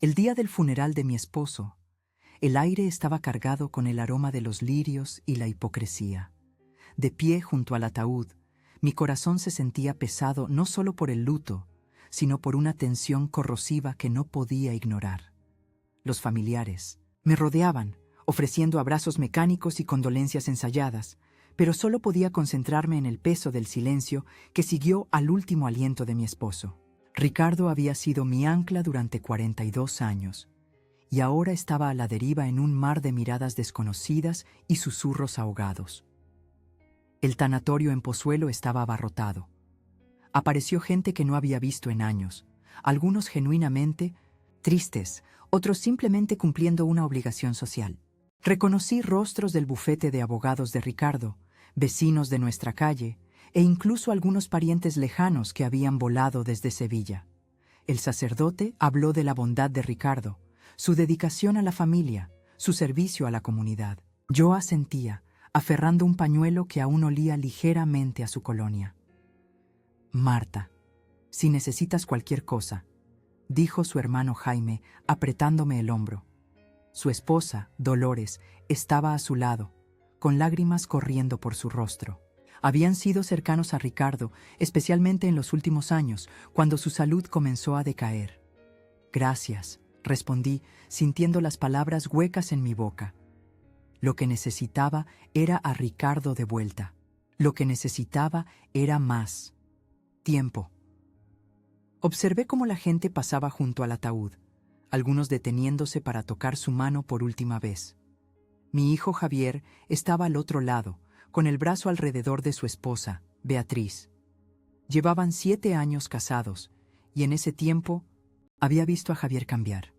El día del funeral de mi esposo, el aire estaba cargado con el aroma de los lirios y la hipocresía. De pie junto al ataúd, mi corazón se sentía pesado no solo por el luto, sino por una tensión corrosiva que no podía ignorar. Los familiares me rodeaban, ofreciendo abrazos mecánicos y condolencias ensayadas, pero solo podía concentrarme en el peso del silencio que siguió al último aliento de mi esposo. Ricardo había sido mi ancla durante 42 años, y ahora estaba a la deriva en un mar de miradas desconocidas y susurros ahogados. El tanatorio en Pozuelo estaba abarrotado. Apareció gente que no había visto en años, algunos genuinamente tristes, otros simplemente cumpliendo una obligación social. Reconocí rostros del bufete de abogados de Ricardo, vecinos de nuestra calle, e incluso algunos parientes lejanos que habían volado desde Sevilla. El sacerdote habló de la bondad de Ricardo, su dedicación a la familia, su servicio a la comunidad. Yo asentía, aferrando un pañuelo que aún olía ligeramente a su colonia. «Marta, si necesitas cualquier cosa», dijo su hermano Jaime, apretándome el hombro. Su esposa, Dolores, estaba a su lado, con lágrimas corriendo por su rostro. Habían sido cercanos a Ricardo, especialmente en los últimos años, cuando su salud comenzó a decaer. «Gracias», respondí, sintiendo las palabras huecas en mi boca. Lo que necesitaba era a Ricardo de vuelta. Lo que necesitaba era más tiempo. Observé cómo la gente pasaba junto al ataúd, algunos deteniéndose para tocar su mano por última vez. Mi hijo Javier estaba al otro lado, con el brazo alrededor de su esposa, Beatriz. Llevaban 7 años casados, y en ese tiempo había visto a Javier cambiar.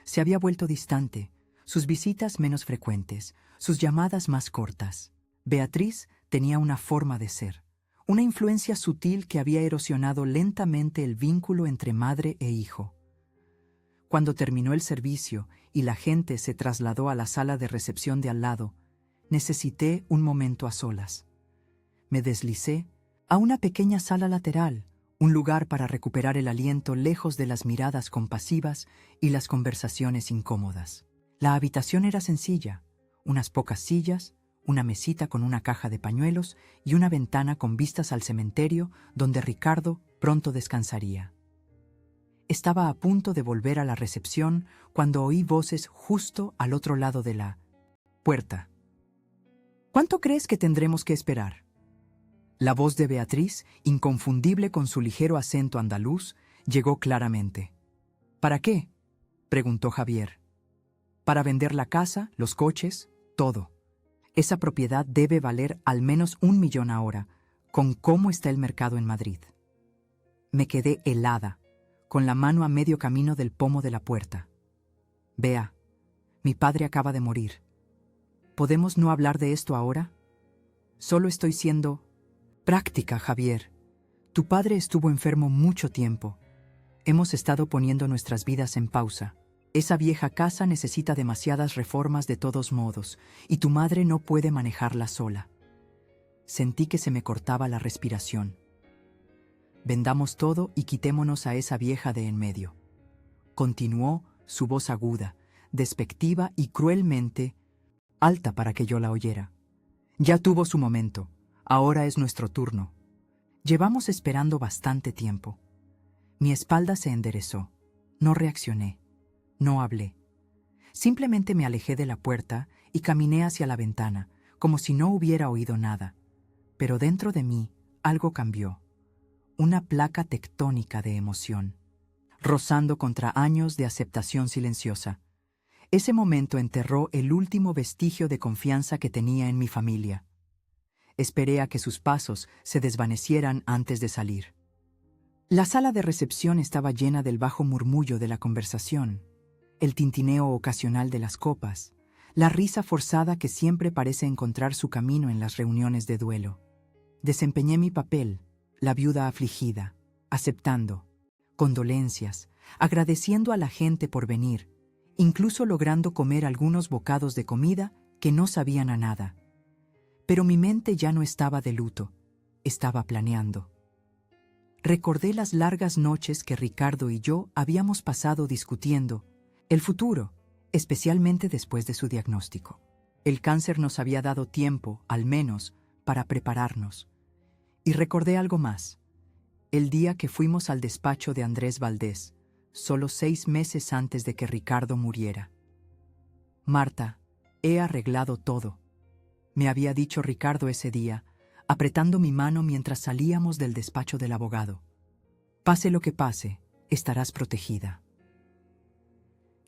Se había vuelto distante, sus visitas menos frecuentes, sus llamadas más cortas. Beatriz tenía una forma de ser, una influencia sutil que había erosionado lentamente el vínculo entre madre e hijo. Cuando terminó el servicio y la gente se trasladó a la sala de recepción de al lado, necesité un momento a solas. Me deslicé a una pequeña sala lateral, un lugar para recuperar el aliento lejos de las miradas compasivas y las conversaciones incómodas. La habitación era sencilla, unas pocas sillas, una mesita con una caja de pañuelos y una ventana con vistas al cementerio donde Ricardo pronto descansaría. Estaba a punto de volver a la recepción cuando oí voces justo al otro lado de la puerta. «¿Cuánto crees que tendremos que esperar?». La voz de Beatriz, inconfundible con su ligero acento andaluz, llegó claramente. «¿Para qué?», preguntó Javier. «Para vender la casa, los coches, todo. Esa propiedad debe valer al menos 1 millón ahora, con cómo está el mercado en Madrid». Me quedé helada, con la mano a medio camino del pomo de la puerta. «Bea, mi padre acaba de morir. ¿Podemos no hablar de esto ahora? Solo estoy siendo práctica, Javier. Tu padre estuvo enfermo mucho tiempo. Hemos estado poniendo nuestras vidas en pausa. Esa vieja casa necesita demasiadas reformas de todos modos, y tu madre no puede manejarla sola». Sentí que se me cortaba la respiración. «Vendamos todo y quitémonos a esa vieja de en medio», continuó, su voz aguda, despectiva y cruelmente alta para que yo la oyera. «Ya tuvo su momento. Ahora es nuestro turno. Llevamos esperando bastante tiempo». Mi espalda se enderezó. No reaccioné. No hablé. Simplemente me alejé de la puerta y caminé hacia la ventana, como si no hubiera oído nada. Pero dentro de mí algo cambió. Una placa tectónica de emoción, rozando contra años de aceptación silenciosa. Ese momento enterró el último vestigio de confianza que tenía en mi familia. Esperé a que sus pasos se desvanecieran antes de salir. La sala de recepción estaba llena del bajo murmullo de la conversación, el tintineo ocasional de las copas, la risa forzada que siempre parece encontrar su camino en las reuniones de duelo. Desempeñé mi papel, la viuda afligida, aceptando, condolencias, agradeciendo a la gente por venir, incluso logrando comer algunos bocados de comida que no sabían a nada. Pero mi mente ya no estaba de luto, estaba planeando. Recordé las largas noches que Ricardo y yo habíamos pasado discutiendo, El futuro, especialmente después de su diagnóstico. El cáncer nos había dado tiempo, al menos, para prepararnos. Y recordé algo más. El día que fuimos al despacho de Andrés Valdés, solo 6 meses antes de que Ricardo muriera. Marta, he arreglado todo, me había dicho Ricardo ese día, apretando mi mano mientras salíamos del despacho del abogado. Pase lo que pase, estarás protegida.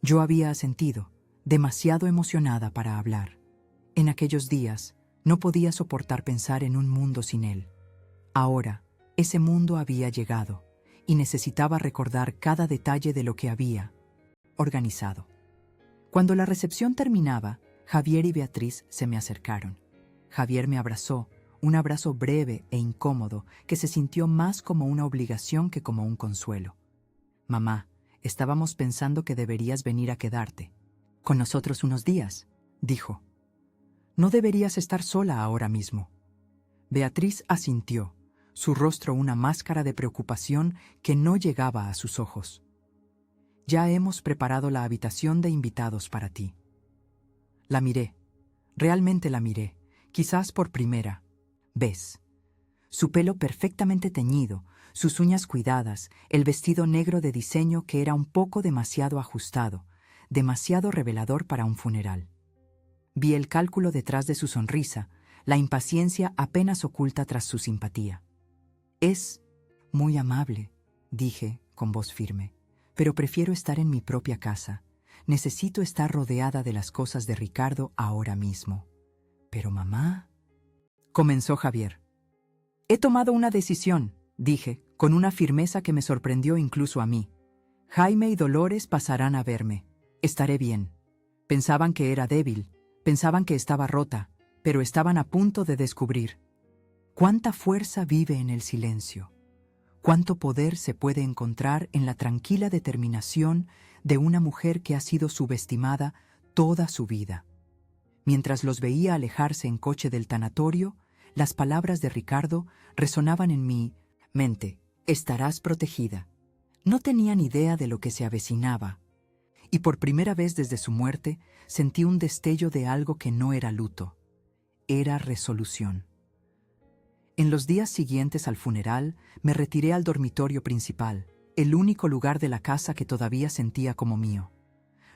Yo había asentido, demasiado emocionada para hablar. En aquellos días, no podía soportar pensar en un mundo sin él. Ahora, ese mundo había llegado, y necesitaba recordar cada detalle de lo que había organizado. Cuando la recepción terminaba, Javier y Beatriz se me acercaron. Javier me abrazó, un abrazo breve e incómodo que se sintió más como una obligación que como un consuelo. Mamá, estábamos pensando que deberías venir a quedarte con nosotros unos días, dijo. No deberías estar sola ahora mismo. Beatriz asintió, su rostro una máscara de preocupación que no llegaba a sus ojos. Ya hemos preparado la habitación de invitados para ti. La miré, realmente la miré, quizás por primera vez. Su pelo perfectamente teñido, sus uñas cuidadas, el vestido negro de diseño que era un poco demasiado ajustado, demasiado revelador para un funeral. Vi el cálculo detrás de su sonrisa, la impaciencia apenas oculta tras su simpatía. Es muy amable, dije con voz firme, pero prefiero estar en mi propia casa. Necesito estar rodeada de las cosas de Ricardo ahora mismo. Pero mamá... comenzó Javier. He tomado una decisión, dije, con una firmeza que me sorprendió incluso a mí. Jaime y Dolores pasarán a verme. Estaré bien. Pensaban que era débil, pensaban que estaba rota, pero estaban a punto de descubrir. Cuánta fuerza vive en el silencio. Cuánto poder se puede encontrar en la tranquila determinación de una mujer que ha sido subestimada toda su vida. Mientras los veía alejarse en coche del tanatorio, las palabras de Ricardo resonaban en mi mente. Estarás protegida. No tenían idea de lo que se avecinaba, y por primera vez desde su muerte sentí un destello de algo que no era luto, era resolución. En los días siguientes al funeral, me retiré al dormitorio principal, el único lugar de la casa que todavía sentía como mío.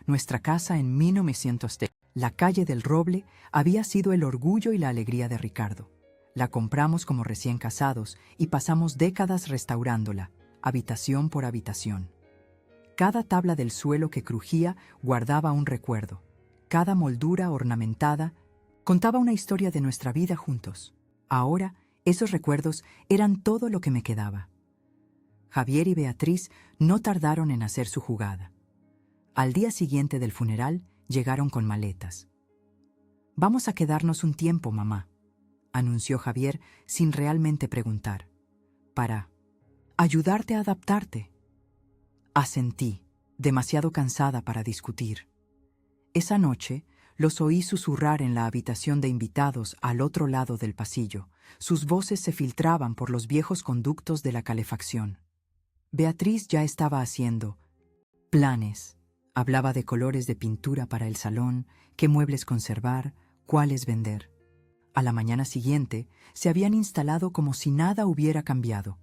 Nuestra casa en 1900, la calle del Roble, había sido el orgullo y la alegría de Ricardo. La compramos como recién casados y pasamos décadas restaurándola, habitación por habitación. Cada tabla del suelo que crujía guardaba un recuerdo. Cada moldura ornamentada contaba una historia de nuestra vida juntos. Ahora, esos recuerdos eran todo lo que me quedaba. Javier y Beatriz no tardaron en hacer su jugada. Al día siguiente del funeral, llegaron con maletas. «Vamos a quedarnos un tiempo, mamá», anunció Javier sin realmente preguntar. «Para ayudarte a adaptarte». Asentí, demasiado cansada para discutir. Esa noche, los oí susurrar en la habitación de invitados al otro lado del pasillo. Sus voces se filtraban por los viejos conductos de la calefacción. Beatriz ya estaba haciendo planes. Hablaba de colores de pintura para el salón, qué muebles conservar, cuáles vender. A la mañana siguiente, se habían instalado como si nada hubiera cambiado.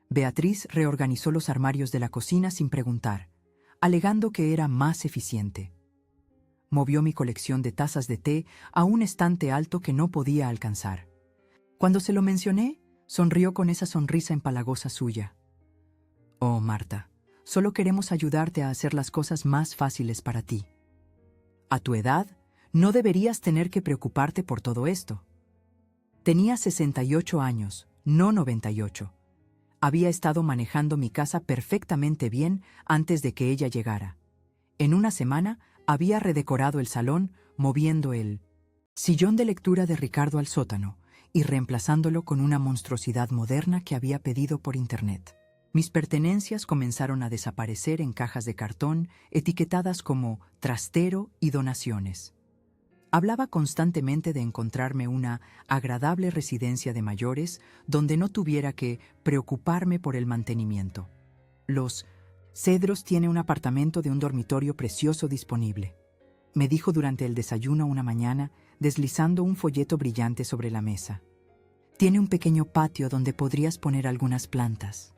Beatriz reorganizó los armarios de la cocina sin preguntar, alegando que era más eficiente. Movió mi colección de tazas de té a un estante alto que no podía alcanzar. Cuando se lo mencioné, sonrió con esa sonrisa empalagosa suya. «Oh, Marta, solo queremos ayudarte a hacer las cosas más fáciles para ti. A tu edad, no deberías tener que preocuparte por todo esto». Tenía 68 años, no 98. Había estado manejando mi casa perfectamente bien antes de que ella llegara. En una semana, había redecorado el salón, moviendo el sillón de lectura de Ricardo al sótano y reemplazándolo con una monstruosidad moderna que había pedido por internet. Mis pertenencias comenzaron a desaparecer en cajas de cartón etiquetadas como trastero y donaciones. Hablaba constantemente de encontrarme una agradable residencia de mayores donde no tuviera que preocuparme por el mantenimiento. Los Cedros tiene un apartamento de un dormitorio precioso disponible, me dijo durante el desayuno una mañana, deslizando un folleto brillante sobre la mesa. Tiene un pequeño patio donde podrías poner algunas plantas.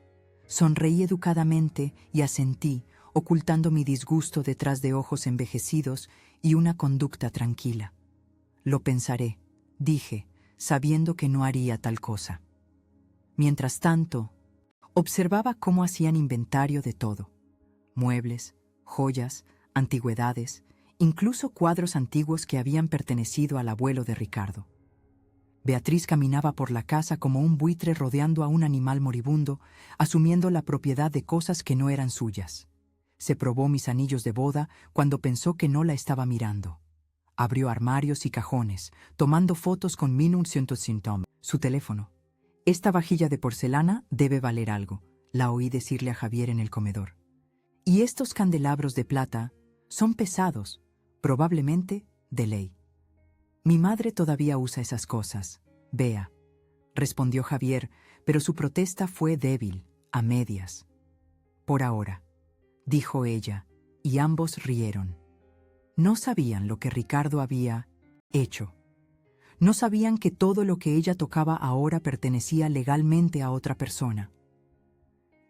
Sonreí educadamente y asentí, ocultando mi disgusto detrás de ojos envejecidos y una conducta tranquila. Lo pensaré, dije, sabiendo que no haría tal cosa. Mientras tanto, observaba cómo hacían inventario de todo: muebles, joyas, antigüedades, incluso cuadros antiguos que habían pertenecido al abuelo de Ricardo. Beatriz caminaba por la casa como un buitre rodeando a un animal moribundo, asumiendo la propiedad de cosas que no eran suyas. Se probó mis anillos de boda cuando pensó que no la estaba mirando. Abrió armarios y cajones, tomando fotos con 1950. Su teléfono. Esta vajilla de porcelana debe valer algo, la oí decirle a Javier en el comedor. Y estos candelabros de plata son pesados, probablemente de ley. Mi madre todavía usa esas cosas, Bea, respondió Javier, pero su protesta fue débil, a medias. Por ahora, dijo ella, y ambos rieron. No sabían lo que Ricardo había hecho. No sabían que todo lo que ella tocaba ahora pertenecía legalmente a otra persona.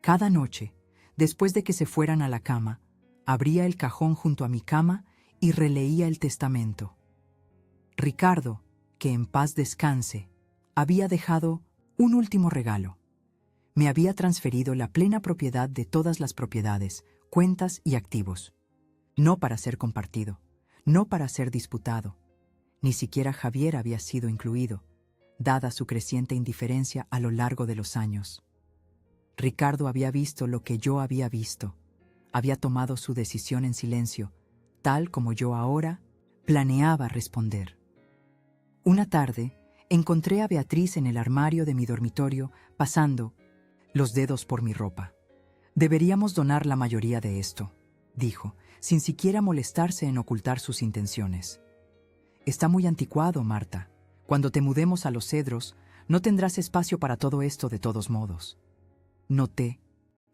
Cada noche, después de que se fueran a la cama, abría el cajón junto a mi cama y releía el testamento. Ricardo, que en paz descanse, había dejado un último regalo. Me había transferido la plena propiedad de todas las propiedades, cuentas y activos. No para ser compartido, no para ser disputado. Ni siquiera Javier había sido incluido, dada su creciente indiferencia a lo largo de los años. Ricardo había visto lo que yo había visto. Había tomado su decisión en silencio, tal como yo ahora planeaba responder. Una tarde, encontré a Beatriz en el armario de mi dormitorio, pasando los dedos por mi ropa. Deberíamos donar la mayoría de esto, dijo, sin siquiera molestarse en ocultar sus intenciones. Está muy anticuado, Marta. Cuando te mudemos a Los Cedros, no tendrás espacio para todo esto de todos modos. Noté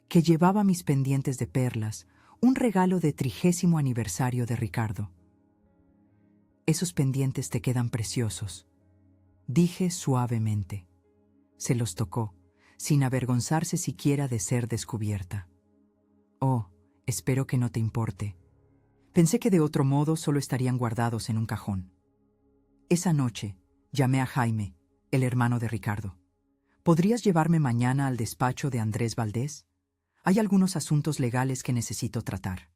que llevaba mis pendientes de perlas, un regalo de 30º aniversario de Ricardo. Esos pendientes te quedan preciosos, dije suavemente. Se los tocó, sin avergonzarse siquiera de ser descubierta. Oh, espero que no te importe. Pensé que de otro modo solo estarían guardados en un cajón. Esa noche, llamé a Jaime, el hermano de Ricardo. ¿Podrías llevarme mañana al despacho de Andrés Valdés? Hay algunos asuntos legales que necesito tratar.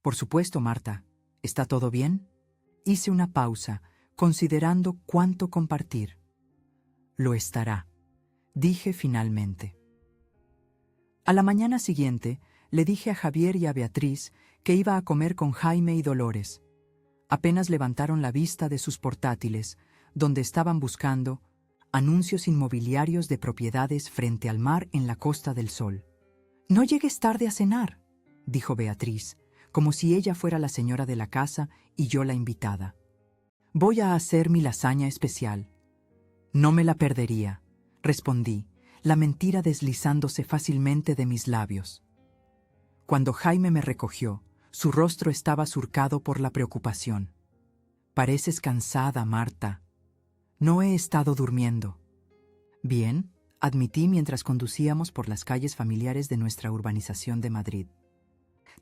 Por supuesto, Marta. ¿Está todo bien? Hice una pausa, considerando cuánto compartir. Lo estará, dije finalmente. A la mañana siguiente, le dije a Javier y a Beatriz que iba a comer con Jaime y Dolores. Apenas levantaron la vista de sus portátiles, donde estaban buscando anuncios inmobiliarios de propiedades frente al mar en la Costa del Sol. «No llegues tarde a cenar», dijo Beatriz, como si ella fuera la señora de la casa y yo la invitada. «Voy a hacer mi lasaña especial». «No me la perdería», respondí, la mentira deslizándose fácilmente de mis labios. Cuando Jaime me recogió, su rostro estaba surcado por la preocupación. «Pareces cansada, Marta». «No he estado durmiendo». «Bien», admití mientras conducíamos por las calles familiares de nuestra urbanización de Madrid.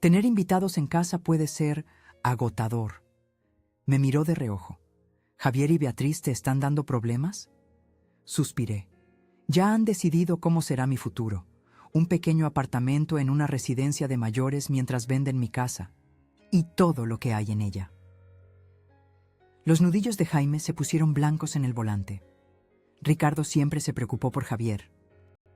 «Tener invitados en casa puede ser agotador». Me miró de reojo. «¿Javier y Beatriz te están dando problemas?» Suspiré. «Ya han decidido cómo será mi futuro. Un pequeño apartamento en una residencia de mayores mientras venden mi casa. Y todo lo que hay en ella». Los nudillos de Jaime se pusieron blancos en el volante. Ricardo siempre se preocupó por Javier.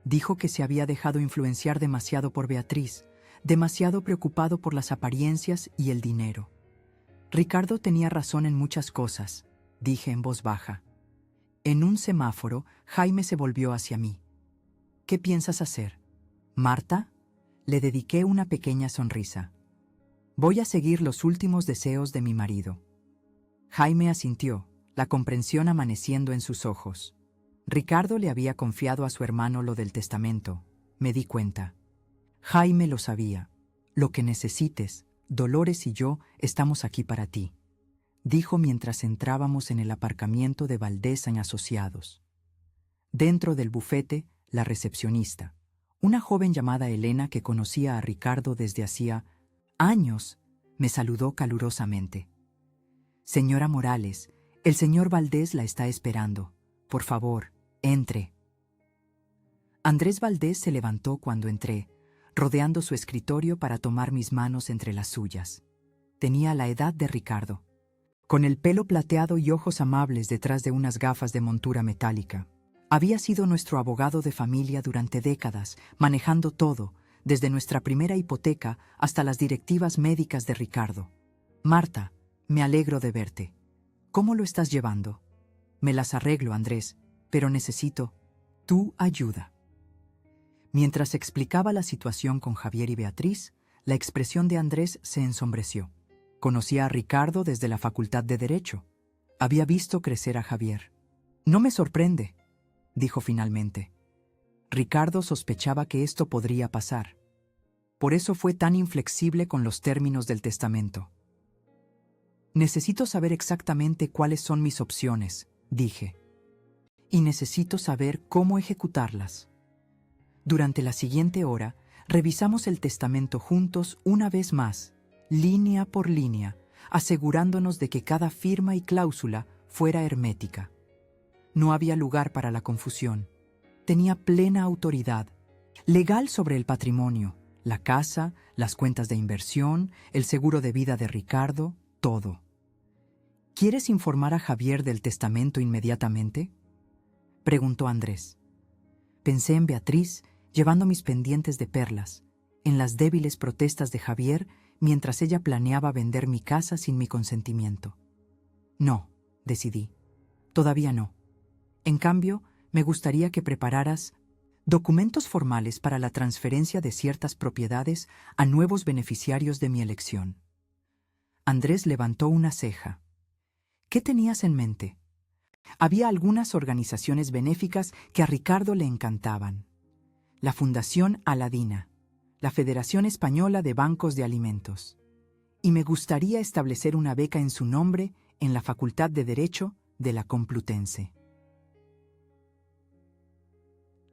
Dijo que se había dejado influenciar demasiado por Beatriz, demasiado preocupado por las apariencias y el dinero. Ricardo tenía razón en muchas cosas, dije en voz baja. En un semáforo, Jaime se volvió hacia mí. «¿Qué piensas hacer, Marta?» Le dediqué una pequeña sonrisa. «Voy a seguir los últimos deseos de mi marido». Jaime asintió, la comprensión amaneciendo en sus ojos. Ricardo le había confiado a su hermano lo del testamento, me di cuenta. Jaime lo sabía. Lo que necesites, Dolores y yo estamos aquí para ti, dijo mientras entrábamos en el aparcamiento de Valdés en Asociados. Dentro del bufete, la recepcionista, una joven llamada Elena que conocía a Ricardo desde hacía años, me saludó calurosamente. Señora Morales, el señor Valdés la está esperando. Por favor, entre. Andrés Valdés se levantó cuando entré, rodeando su escritorio para tomar mis manos entre las suyas. Tenía la edad de Ricardo, con el pelo plateado y ojos amables detrás de unas gafas de montura metálica. Había sido nuestro abogado de familia durante décadas, manejando todo, desde nuestra primera hipoteca hasta las directivas médicas de Ricardo. Marta, me alegro de verte. ¿Cómo lo estás llevando? Me las arreglo, Andrés, pero necesito tu ayuda. Mientras explicaba la situación con Javier y Beatriz, la expresión de Andrés se ensombreció. Conocía a Ricardo desde la Facultad de Derecho. Había visto crecer a Javier. No me sorprende, dijo finalmente. Ricardo sospechaba que esto podría pasar. Por eso fue tan inflexible con los términos del testamento. Necesito saber exactamente cuáles son mis opciones, dije. Y necesito saber cómo ejecutarlas. Durante la siguiente hora, revisamos el testamento juntos una vez más, línea por línea, asegurándonos de que cada firma y cláusula fuera hermética. No había lugar para la confusión. Tenía plena autoridad, legal sobre el patrimonio, la casa, las cuentas de inversión, el seguro de vida de Ricardo, todo. ¿Quieres informar a Javier del testamento inmediatamente?, preguntó Andrés. Pensé en Beatriz, llevando mis pendientes de perlas, en las débiles protestas de Javier mientras ella planeaba vender mi casa sin mi consentimiento. No, decidí. Todavía no. En cambio, me gustaría que prepararas documentos formales para la transferencia de ciertas propiedades a nuevos beneficiarios de mi elección. Andrés levantó una ceja. ¿Qué tenías en mente? Había algunas organizaciones benéficas que a Ricardo le encantaban. La Fundación Aladina, la Federación Española de Bancos de Alimentos. Y me gustaría establecer una beca en su nombre en la Facultad de Derecho de la Complutense.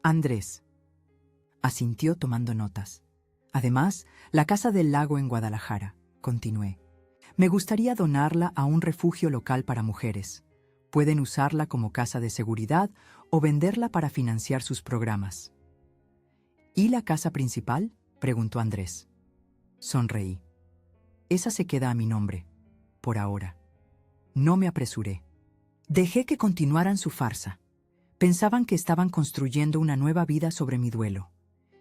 Andrés asintió tomando notas. Además, la Casa del Lago en Guadalajara, continué. Me gustaría donarla a un refugio local para mujeres. Pueden usarla como casa de seguridad o venderla para financiar sus programas. ¿Y la casa principal?, preguntó Andrés. Sonreí. Esa se queda a mi nombre, por ahora. No me apresuré. Dejé que continuaran su farsa. Pensaban que estaban construyendo una nueva vida sobre mi duelo.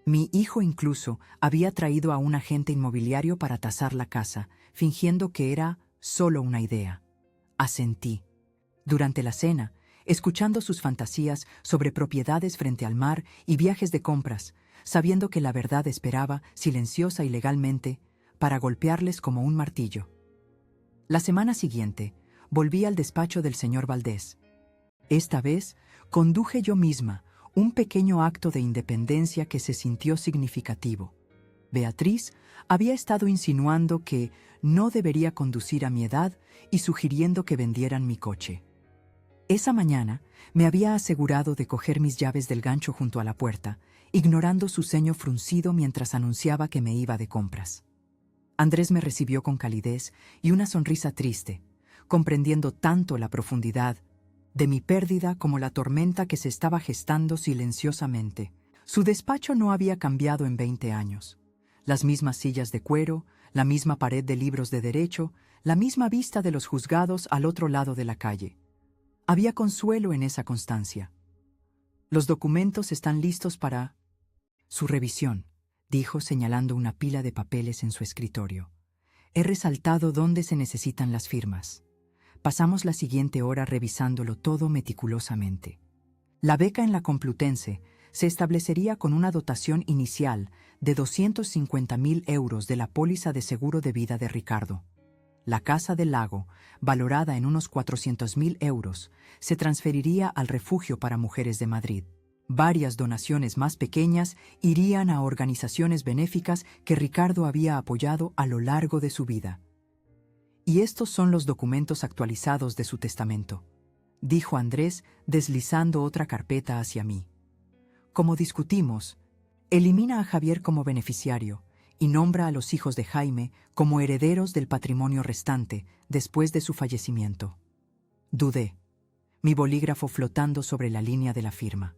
Mi hijo incluso había traído a un agente inmobiliario para tasar la casa, fingiendo que era solo una idea. Asentí. Durante la cena, escuchando sus fantasías sobre propiedades frente al mar y viajes de compras, sabiendo que la verdad esperaba, silenciosa y legalmente, para golpearles como un martillo. La semana siguiente, volví al despacho del señor Valdés. Esta vez, conduje yo misma un pequeño acto de independencia que se sintió significativo. Beatriz había estado insinuando que no debería conducir a mi edad y sugiriendo que vendieran mi coche. Esa mañana me había asegurado de coger mis llaves del gancho junto a la puerta, ignorando su ceño fruncido mientras anunciaba que me iba de compras. Andrés me recibió con calidez y una sonrisa triste, comprendiendo tanto la profundidad de mi pérdida como la tormenta que se estaba gestando silenciosamente. Su despacho no había cambiado en 20 años. Las mismas sillas de cuero, la misma pared de libros de derecho, la misma vista de los juzgados al otro lado de la calle. Había consuelo en esa constancia. Los documentos están listos para su revisión, dijo señalando una pila de papeles en su escritorio. He resaltado dónde se necesitan las firmas. Pasamos la siguiente hora revisándolo todo meticulosamente. La beca en la Complutense se establecería con una dotación inicial de 250.000 euros de la póliza de seguro de vida de Ricardo. La Casa del Lago, valorada en unos 400.000 euros, se transferiría al Refugio para Mujeres de Madrid. Varias donaciones más pequeñas irían a organizaciones benéficas que Ricardo había apoyado a lo largo de su vida. Y estos son los documentos actualizados de su testamento, dijo Andrés, deslizando otra carpeta hacia mí. Como discutimos, elimina a Javier como beneficiario y nombra a los hijos de Jaime como herederos del patrimonio restante después de su fallecimiento. Dudé, mi bolígrafo flotando sobre la línea de la firma.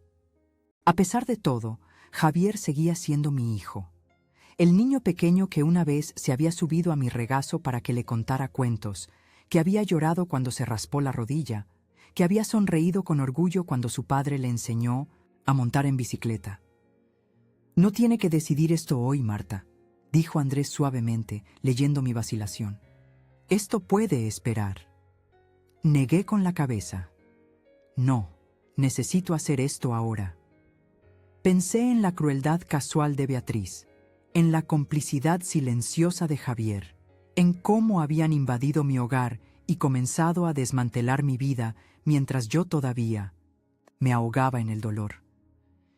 A pesar de todo, Javier seguía siendo mi hijo. El niño pequeño que una vez se había subido a mi regazo para que le contara cuentos, que había llorado cuando se raspó la rodilla, que había sonreído con orgullo cuando su padre le enseñó a montar en bicicleta. No tiene que decidir esto hoy, Marta, dijo Andrés suavemente, leyendo mi vacilación. Esto puede esperar. Negué con la cabeza. No, necesito hacer esto ahora. Pensé en la crueldad casual de Beatriz, en la complicidad silenciosa de Javier, en cómo habían invadido mi hogar y comenzado a desmantelar mi vida mientras yo todavía me ahogaba en el dolor.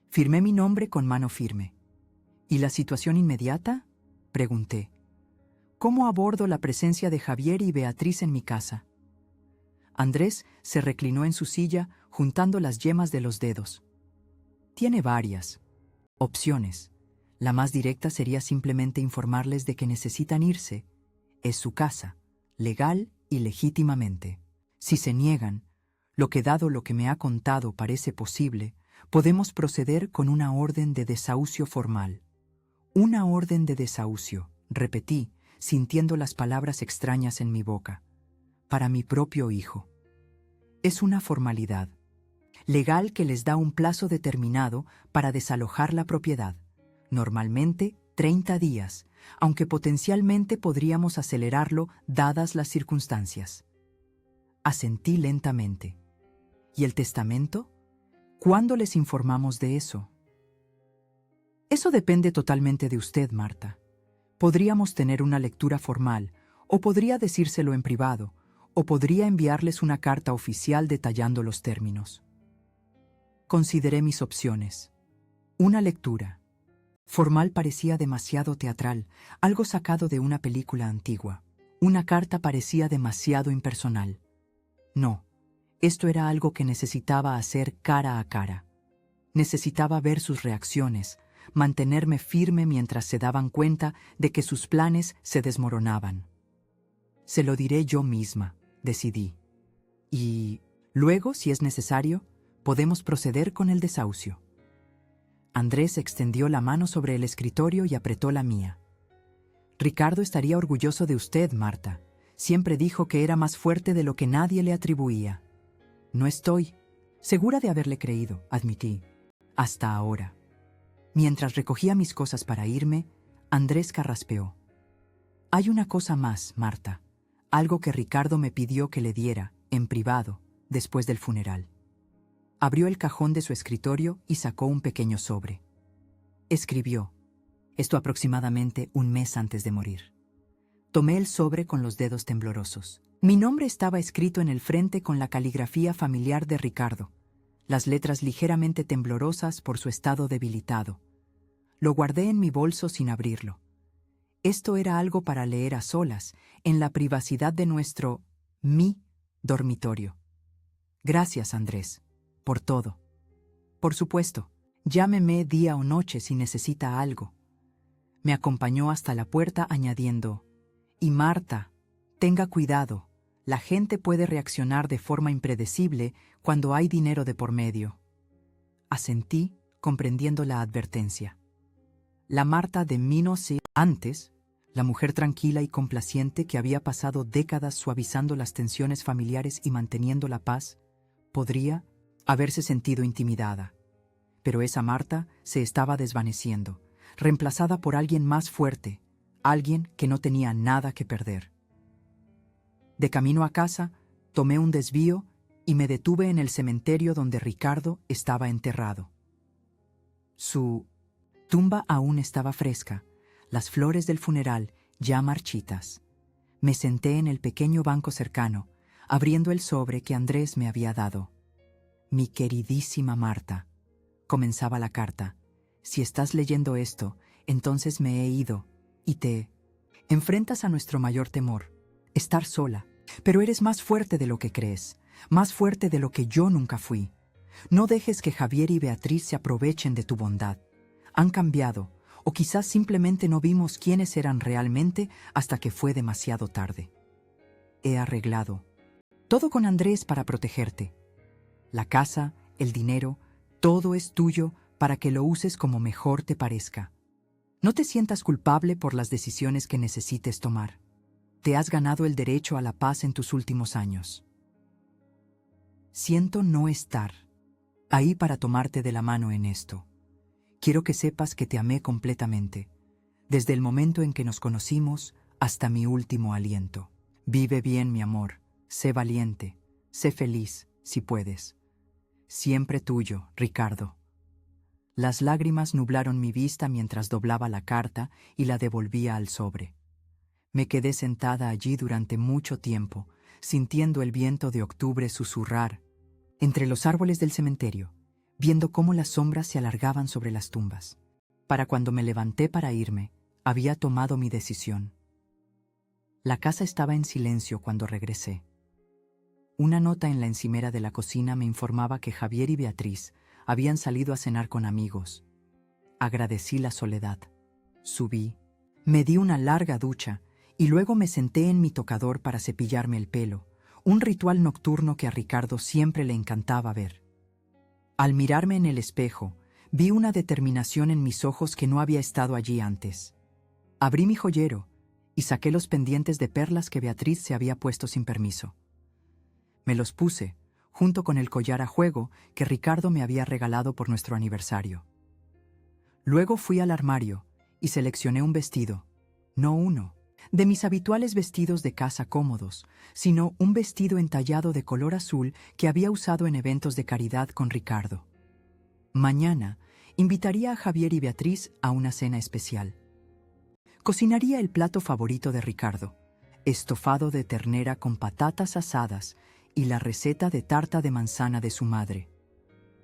Firmé mi nombre con mano firme. ¿Y la situación inmediata?, pregunté. ¿Cómo abordo la presencia de Javier y Beatriz en mi casa? Andrés se reclinó en su silla, juntando las yemas de los dedos. Tiene varias opciones. La más directa sería simplemente informarles de que necesitan irse. Es su casa, legal y legítimamente. Si se niegan, lo que dado lo que me ha contado parece posible, podemos proceder con una orden de desahucio formal. Una orden de desahucio, repetí, sintiendo las palabras extrañas en mi boca. Para mi propio hijo. Es una formalidad legal que les da un plazo determinado para desalojar la propiedad, normalmente 30 días, aunque potencialmente podríamos acelerarlo dadas las circunstancias. Asentí lentamente. ¿Y el testamento? ¿Cuándo les informamos de eso? Eso depende totalmente de usted, Marta. Podríamos tener una lectura formal, o podría decírselo en privado, o podría enviarles una carta oficial detallando los términos. Consideré mis opciones. Una lectura formal parecía demasiado teatral, algo sacado de una película antigua. Una carta parecía demasiado impersonal. No, esto era algo que necesitaba hacer cara a cara. Necesitaba ver sus reacciones, mantenerme firme mientras se daban cuenta de que sus planes se desmoronaban. Se lo diré yo misma, decidí. Y luego, si es necesario, podemos proceder con el desahucio. Andrés extendió la mano sobre el escritorio y apretó la mía. Ricardo estaría orgulloso de usted, Marta. Siempre dijo que era más fuerte de lo que nadie le atribuía. No estoy segura de haberle creído, admití, hasta ahora. Mientras recogía mis cosas para irme, Andrés carraspeó. Hay una cosa más, Marta, algo que Ricardo me pidió que le diera, en privado, después del funeral. Abrió el cajón de su escritorio y sacó un pequeño sobre. Escribió, esto aproximadamente un mes antes de morir. Tomé el sobre con los dedos temblorosos. Mi nombre estaba escrito en el frente con la caligrafía familiar de Ricardo, las letras ligeramente temblorosas por su estado debilitado. Lo guardé en mi bolso sin abrirlo. Esto era algo para leer a solas, en la privacidad de mi dormitorio. Gracias, Andrés, por todo. Por supuesto, llámeme día o noche si necesita algo. Me acompañó hasta la puerta añadiendo, y Marta, tenga cuidado, la gente puede reaccionar de forma impredecible cuando hay dinero de por medio. Asentí, comprendiendo la advertencia. La Marta de antes, la mujer tranquila y complaciente que había pasado décadas suavizando las tensiones familiares y manteniendo la paz, podría haberse sentido intimidada. Pero esa Marta se estaba desvaneciendo, reemplazada por alguien más fuerte, alguien que no tenía nada que perder. De camino a casa, tomé un desvío y me detuve en el cementerio donde Ricardo estaba enterrado. Su tumba aún estaba fresca, las flores del funeral ya marchitas. Me senté en el pequeño banco cercano, abriendo el sobre que Andrés me había dado. Mi queridísima Marta, comenzaba la carta. Si estás leyendo esto, entonces me he ido, y te enfrentas a nuestro mayor temor, estar sola. Pero eres más fuerte de lo que crees, más fuerte de lo que yo nunca fui. No dejes que Javier y Beatriz se aprovechen de tu bondad. Han cambiado, o quizás simplemente no vimos quiénes eran realmente hasta que fue demasiado tarde. He arreglado todo con Andrés para protegerte. La casa, el dinero, todo es tuyo para que lo uses como mejor te parezca. No te sientas culpable por las decisiones que necesites tomar. Te has ganado el derecho a la paz en tus últimos años. Siento no estar ahí para tomarte de la mano en esto. Quiero que sepas que te amé completamente, desde el momento en que nos conocimos hasta mi último aliento. Vive bien, mi amor, sé valiente, sé feliz, si puedes. Siempre tuyo, Ricardo. Las lágrimas nublaron mi vista mientras doblaba la carta y la devolvía al sobre. Me quedé sentada allí durante mucho tiempo, sintiendo el viento de octubre susurrar entre los árboles del cementerio, viendo cómo las sombras se alargaban sobre las tumbas. Para cuando me levanté para irme, había tomado mi decisión. La casa estaba en silencio cuando regresé. Una nota en la encimera de la cocina me informaba que Javier y Beatriz habían salido a cenar con amigos. Agradecí la soledad. Subí, me di una larga ducha y luego me senté en mi tocador para cepillarme el pelo, un ritual nocturno que a Ricardo siempre le encantaba ver. Al mirarme en el espejo, vi una determinación en mis ojos que no había estado allí antes. Abrí mi joyero y saqué los pendientes de perlas que Beatriz se había puesto sin permiso. Me los puse, junto con el collar a juego que Ricardo me había regalado por nuestro aniversario. Luego fui al armario y seleccioné un vestido, no uno de mis habituales vestidos de casa cómodos, sino un vestido entallado de color azul que había usado en eventos de caridad con Ricardo. Mañana invitaría a Javier y Beatriz a una cena especial. Cocinaría el plato favorito de Ricardo, estofado de ternera con patatas asadas y la receta de tarta de manzana de su madre.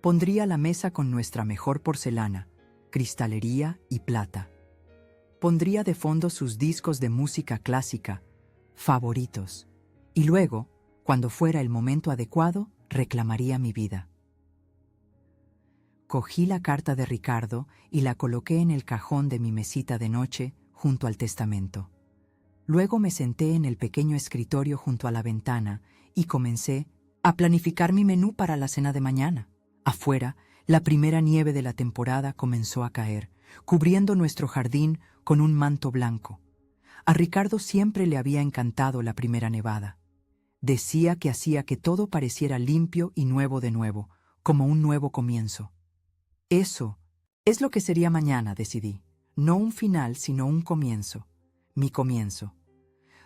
Pondría la mesa con nuestra mejor porcelana, cristalería y plata. Pondría de fondo sus discos de música clásica, favoritos, y luego, cuando fuera el momento adecuado, reclamaría mi vida. Cogí la carta de Ricardo y la coloqué en el cajón de mi mesita de noche junto al testamento. Luego me senté en el pequeño escritorio junto a la ventana y comencé a planificar mi menú para la cena de mañana. Afuera, la primera nieve de la temporada comenzó a caer, cubriendo nuestro jardín con un manto blanco. A Ricardo siempre le había encantado la primera nevada. Decía que hacía que todo pareciera limpio y nuevo de nuevo, como un nuevo comienzo. Eso es lo que sería mañana, decidí. No un final, sino un comienzo. Mi comienzo.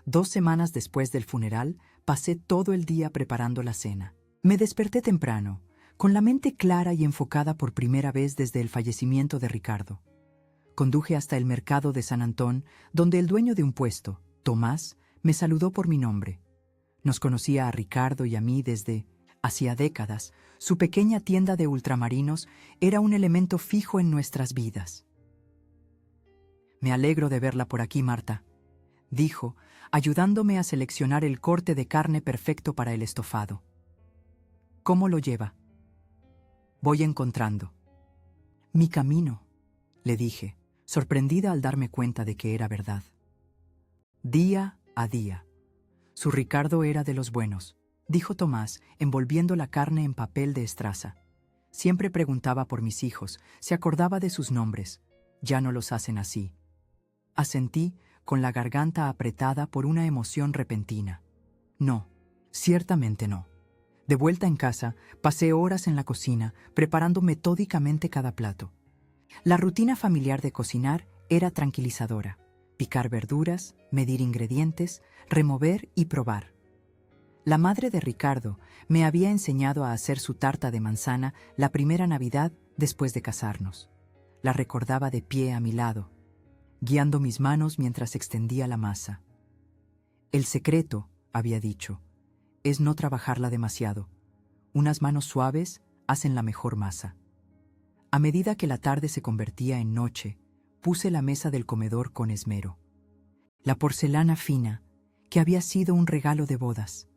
2 semanas después del funeral, pasé todo el día preparando la cena. Me desperté temprano, con la mente clara y enfocada por primera vez desde el fallecimiento de Ricardo. Conduje hasta el mercado de San Antón, donde el dueño de un puesto, Tomás, me saludó por mi nombre. Nos conocía a Ricardo y a mí desde hacía décadas. Su pequeña tienda de ultramarinos era un elemento fijo en nuestras vidas. «Me alegro de verla por aquí, Marta», dijo, ayudándome a seleccionar el corte de carne perfecto para el estofado. «¿Cómo lo lleva?» «Voy encontrando mi camino», le dije, sorprendida al darme cuenta de que era verdad. Día a día. Su Ricardo era de los buenos, dijo Tomás, envolviendo la carne en papel de estraza. Siempre preguntaba por mis hijos, se acordaba de sus nombres. Ya no los hacen así. Asentí, con la garganta apretada por una emoción repentina. No, ciertamente no. De vuelta en casa, pasé horas en la cocina, preparando metódicamente cada plato. La rutina familiar de cocinar era tranquilizadora. Picar verduras, medir ingredientes, remover y probar. La madre de Ricardo me había enseñado a hacer su tarta de manzana la primera Navidad después de casarnos. La recordaba de pie a mi lado, guiando mis manos mientras extendía la masa. El secreto, había dicho, es no trabajarla demasiado. Unas manos suaves hacen la mejor masa. A medida que la tarde se convertía en noche, puse la mesa del comedor con esmero. La porcelana fina, que había sido un regalo de bodas.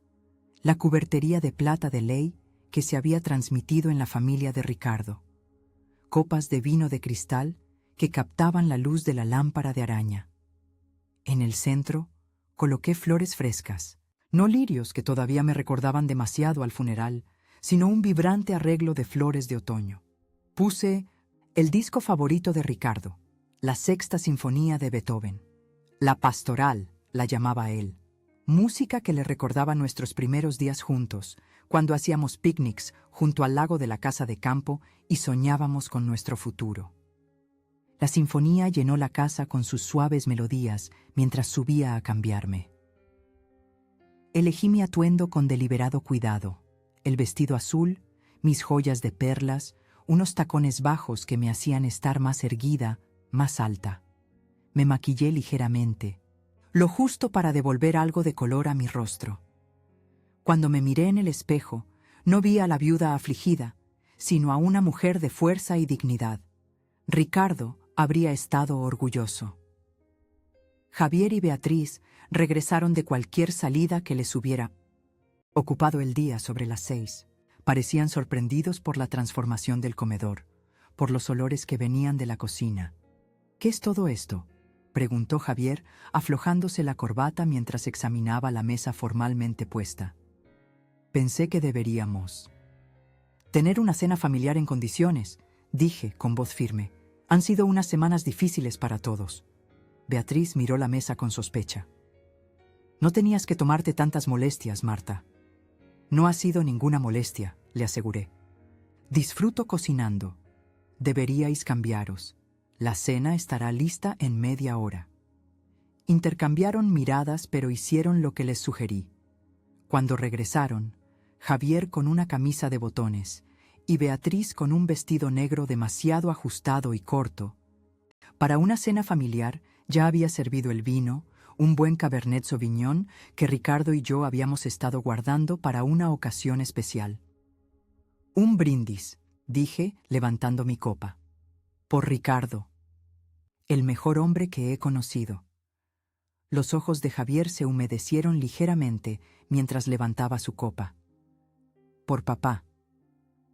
La cubertería de plata de ley que se había transmitido en la familia de Ricardo. Copas de vino de cristal que captaban la luz de la lámpara de araña. En el centro, coloqué flores frescas, no lirios que todavía me recordaban demasiado al funeral, sino un vibrante arreglo de flores de otoño. Puse el disco favorito de Ricardo, la Sexta Sinfonía de Beethoven. La Pastoral, la llamaba él. Música que le recordaba nuestros primeros días juntos, cuando hacíamos picnics junto al lago de la casa de campo y soñábamos con nuestro futuro. La sinfonía llenó la casa con sus suaves melodías mientras subía a cambiarme. Elegí mi atuendo con deliberado cuidado, el vestido azul, mis joyas de perlas, unos tacones bajos que me hacían estar más erguida, más alta. Me maquillé ligeramente, lo justo para devolver algo de color a mi rostro. Cuando me miré en el espejo, no vi a la viuda afligida, sino a una mujer de fuerza y dignidad. Ricardo habría estado orgulloso. Javier y Beatriz regresaron de cualquier salida que les hubiera ocupado el día sobre las 6. Parecían sorprendidos por la transformación del comedor, por los olores que venían de la cocina. ¿Qué es todo esto?, preguntó Javier, aflojándose la corbata mientras examinaba la mesa formalmente puesta. Pensé que deberíamos tener una cena familiar en condiciones, dije con voz firme. Han sido unas semanas difíciles para todos. Beatriz miró la mesa con sospecha. No tenías que tomarte tantas molestias, Marta. No ha sido ninguna molestia, le aseguré. Disfruto cocinando. Deberíais cambiaros. La cena estará lista en media hora. Intercambiaron miradas, pero hicieron lo que les sugerí. Cuando regresaron, Javier con una camisa de botones y Beatriz con un vestido negro demasiado ajustado y corto. Para una cena familiar ya había servido el vino, un buen Cabernet Sauvignon que Ricardo y yo habíamos estado guardando para una ocasión especial. Un brindis, dije, levantando mi copa. Por Ricardo, el mejor hombre que he conocido. Los ojos de Javier se humedecieron ligeramente mientras levantaba su copa. Por papá.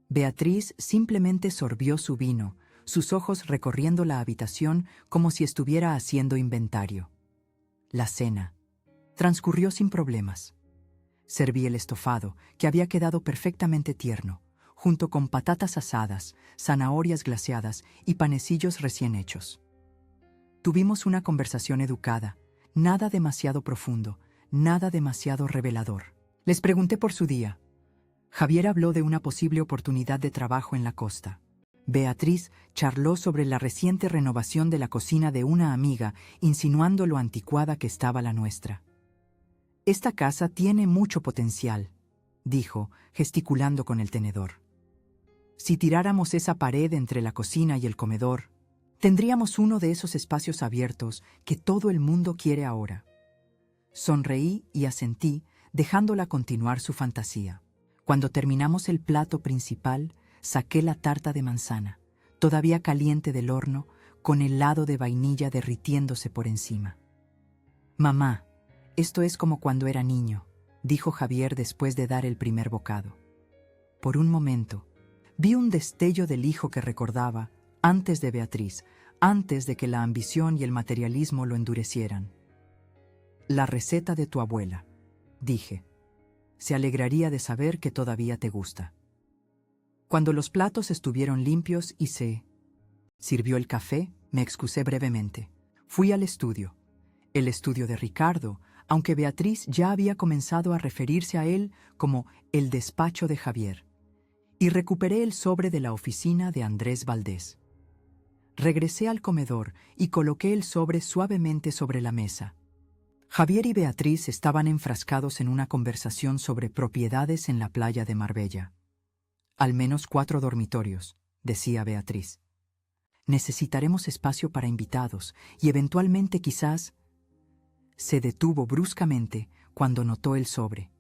Beatriz simplemente sorbió su vino, sus ojos recorriendo la habitación como si estuviera haciendo inventario. La cena transcurrió sin problemas. Serví el estofado, que había quedado perfectamente tierno, junto con patatas asadas, zanahorias glaseadas y panecillos recién hechos. Tuvimos una conversación educada, nada demasiado profundo, nada demasiado revelador. Les pregunté por su día. Javier habló de una posible oportunidad de trabajo en la costa. Beatriz charló sobre la reciente renovación de la cocina de una amiga, insinuando lo anticuada que estaba la nuestra. Esta casa tiene mucho potencial, dijo, gesticulando con el tenedor. Si tiráramos esa pared entre la cocina y el comedor, tendríamos uno de esos espacios abiertos que todo el mundo quiere ahora. Sonreí y asentí, dejándola continuar su fantasía. Cuando terminamos el plato principal, saqué la tarta de manzana, todavía caliente del horno, con helado de vainilla derritiéndose por encima. «Mamá, esto es como cuando era niño», dijo Javier después de dar el primer bocado. Por un momento, vi un destello del hijo que recordaba, antes de Beatriz, antes de que la ambición y el materialismo lo endurecieran. «La receta de tu abuela», dije. «Se alegraría de saber que todavía te gusta». Cuando los platos estuvieron limpios y se sirvió el café, me excusé brevemente. Fui al estudio. El estudio de Ricardo, aunque Beatriz ya había comenzado a referirse a él como el despacho de Javier. Y recuperé el sobre de la oficina de Andrés Valdés. Regresé al comedor y coloqué el sobre suavemente sobre la mesa. Javier y Beatriz estaban enfrascados en una conversación sobre propiedades en la playa de Marbella. «Al menos 4 dormitorios», decía Beatriz. «Necesitaremos espacio para invitados y eventualmente quizás...» Se detuvo bruscamente cuando notó el sobre.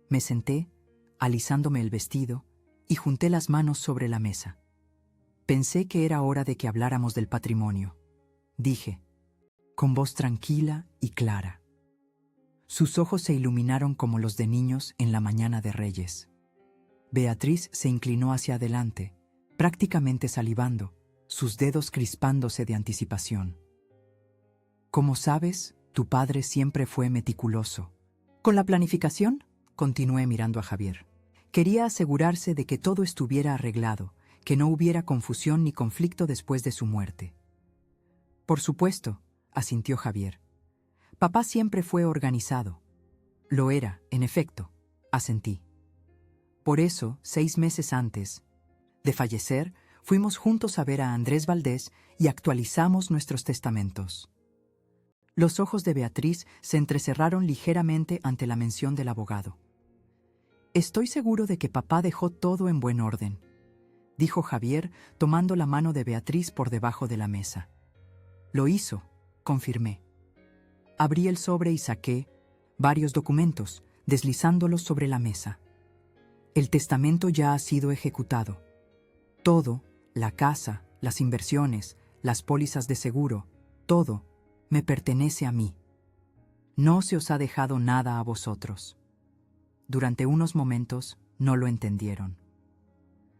Me senté, alisándome el vestido, y junté las manos sobre la mesa. Pensé que era hora de que habláramos del patrimonio, dije, con voz tranquila y clara. Sus ojos se iluminaron como los de niños en la mañana de Reyes. Beatriz se inclinó hacia adelante, prácticamente salivando, sus dedos crispándose de anticipación. Como sabes, tu padre siempre fue meticuloso. Con la planificación, continué mirando a Javier. Quería asegurarse de que todo estuviera arreglado, que no hubiera confusión ni conflicto después de su muerte. Por supuesto, asintió Javier. Papá siempre fue organizado. Lo era, en efecto, asentí. Por eso, 6 meses antes de fallecer, fuimos juntos a ver a Andrés Valdés y actualizamos nuestros testamentos. Los ojos de Beatriz se entrecerraron ligeramente ante la mención del abogado. Estoy seguro de que papá dejó todo en buen orden, dijo Javier, tomando la mano de Beatriz por debajo de la mesa. Lo hizo, confirmé. Abrí el sobre y saqué varios documentos, deslizándolos sobre la mesa. El testamento ya ha sido ejecutado. Todo, la casa, las inversiones, las pólizas de seguro, todo, me pertenece a mí. No se os ha dejado nada a vosotros. Durante unos momentos no lo entendieron.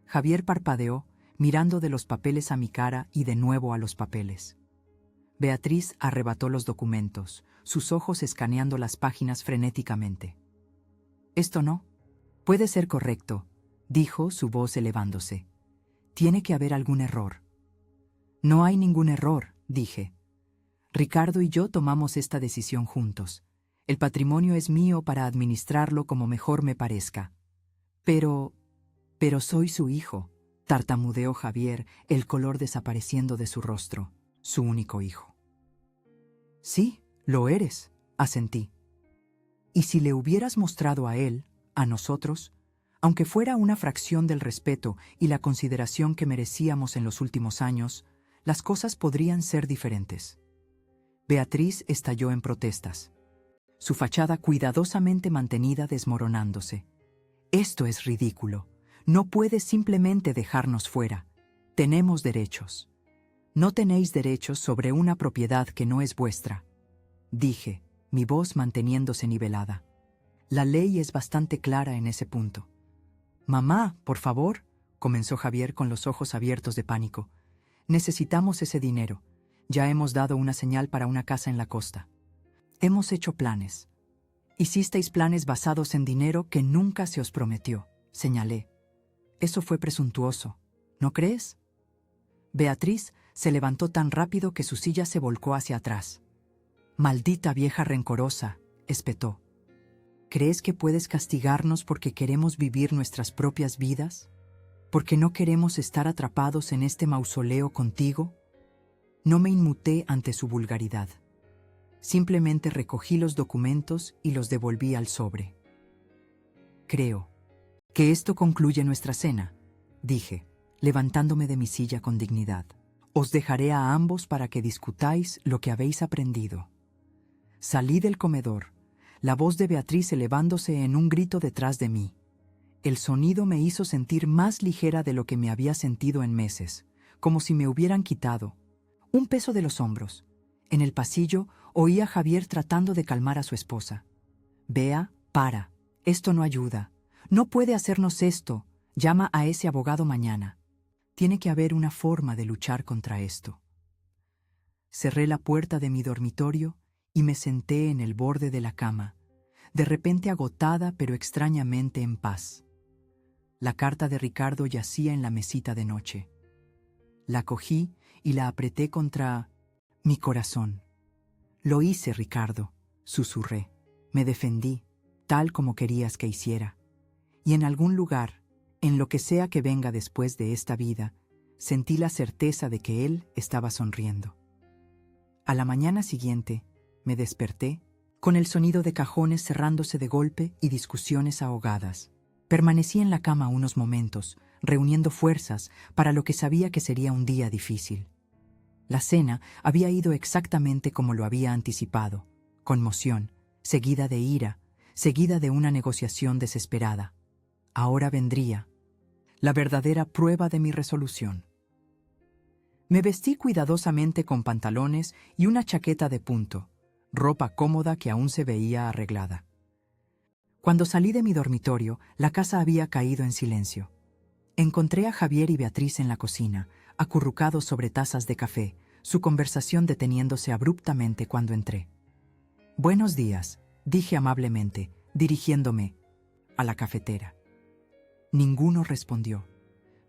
Javier parpadeó, mirando de los papeles a mi cara y de nuevo a los papeles. Beatriz arrebató los documentos, sus ojos escaneando las páginas frenéticamente. Esto no puede ser correcto, dijo, su voz elevándose. Tiene que haber algún error. No hay ningún error, dije. Ricardo y yo tomamos esta decisión juntos. El patrimonio es mío para administrarlo como mejor me parezca. Pero soy su hijo, tartamudeó Javier, el color desapareciendo de su rostro, su único hijo. Sí, lo eres, asentí. Y si le hubieras mostrado a él, a nosotros, aunque fuera una fracción del respeto y la consideración que merecíamos en los últimos años, las cosas podrían ser diferentes. Beatriz estalló en protestas, su fachada cuidadosamente mantenida desmoronándose. Esto es ridículo. No puedes simplemente dejarnos fuera. Tenemos derechos. No tenéis derechos sobre una propiedad que no es vuestra, dije, mi voz manteniéndose nivelada. La ley es bastante clara en ese punto. Mamá, por favor, comenzó Javier con los ojos abiertos de pánico. Necesitamos ese dinero. Ya hemos dado una señal para una casa en la costa. Hemos hecho planes. Hicisteis planes basados en dinero que nunca se os prometió, señalé. Eso fue presuntuoso, ¿no crees? Beatriz se levantó tan rápido que su silla se volcó hacia atrás. Maldita vieja rencorosa, espetó. ¿Crees que puedes castigarnos porque queremos vivir nuestras propias vidas? ¿Porque no queremos estar atrapados en este mausoleo contigo? No me inmuté ante su vulgaridad. Simplemente recogí los documentos y los devolví al sobre. Creo que esto concluye nuestra cena, dije, levantándome de mi silla con dignidad. Os dejaré a ambos para que discutáis lo que habéis aprendido. Salí del comedor, la voz de Beatriz elevándose en un grito detrás de mí. El sonido me hizo sentir más ligera de lo que me había sentido en meses, como si me hubieran quitado un peso de los hombros. En el pasillo oí a Javier tratando de calmar a su esposa. Bea, para. Esto no ayuda. No puede hacernos esto. Llama a ese abogado mañana. Tiene que haber una forma de luchar contra esto. Cerré la puerta de mi dormitorio y me senté en el borde de la cama, de repente agotada pero extrañamente en paz. La carta de Ricardo yacía en la mesita de noche. La cogí y la apreté contra mi corazón. Lo hice, Ricardo, susurré. Me defendí, tal como querías que hiciera. Y en algún lugar, en lo que sea que venga después de esta vida, sentí la certeza de que él estaba sonriendo. A la mañana siguiente, me desperté, con el sonido de cajones cerrándose de golpe y discusiones ahogadas. Permanecí en la cama unos momentos, reuniendo fuerzas para lo que sabía que sería un día difícil. La cena había ido exactamente como lo había anticipado: conmoción, seguida de ira, seguida de una negociación desesperada. Ahora vendría la verdadera prueba de mi resolución. Me vestí cuidadosamente con pantalones y una chaqueta de punto, ropa cómoda que aún se veía arreglada. Cuando salí de mi dormitorio, la casa había caído en silencio. Encontré a Javier y Beatriz en la cocina, acurrucados sobre tazas de café, su conversación deteniéndose abruptamente cuando entré. «Buenos días», dije amablemente, dirigiéndome a la cafetera. Ninguno respondió.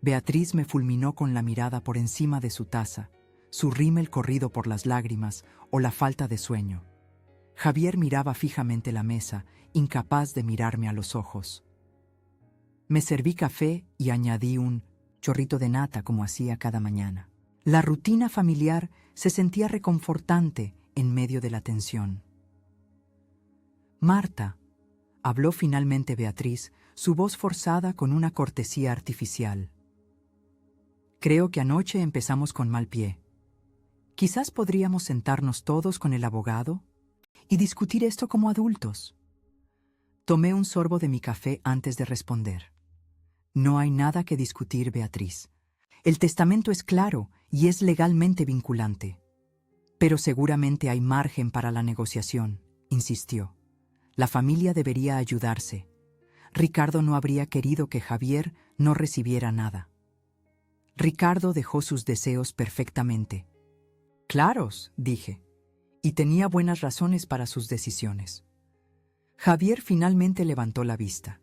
Beatriz me fulminó con la mirada por encima de su taza, su rímel corrido por las lágrimas o la falta de sueño. Javier miraba fijamente la mesa, incapaz de mirarme a los ojos. Me serví café y añadí un chorrito de nata como hacía cada mañana. La rutina familiar se sentía reconfortante en medio de la tensión. «Marta», habló finalmente Beatriz, su voz forzada con una cortesía artificial. «Creo que anoche empezamos con mal pie. Quizás podríamos sentarnos todos con el abogado y discutir esto como adultos». Tomé un sorbo de mi café antes de responder. «No hay nada que discutir, Beatriz. El testamento es claro y es legalmente vinculante. Pero seguramente hay margen para la negociación», insistió. «La familia debería ayudarse. Ricardo no habría querido que Javier no recibiera nada». Ricardo dejó sus deseos perfectamente claros, dije, y tenía buenas razones para sus decisiones. Javier finalmente levantó la vista.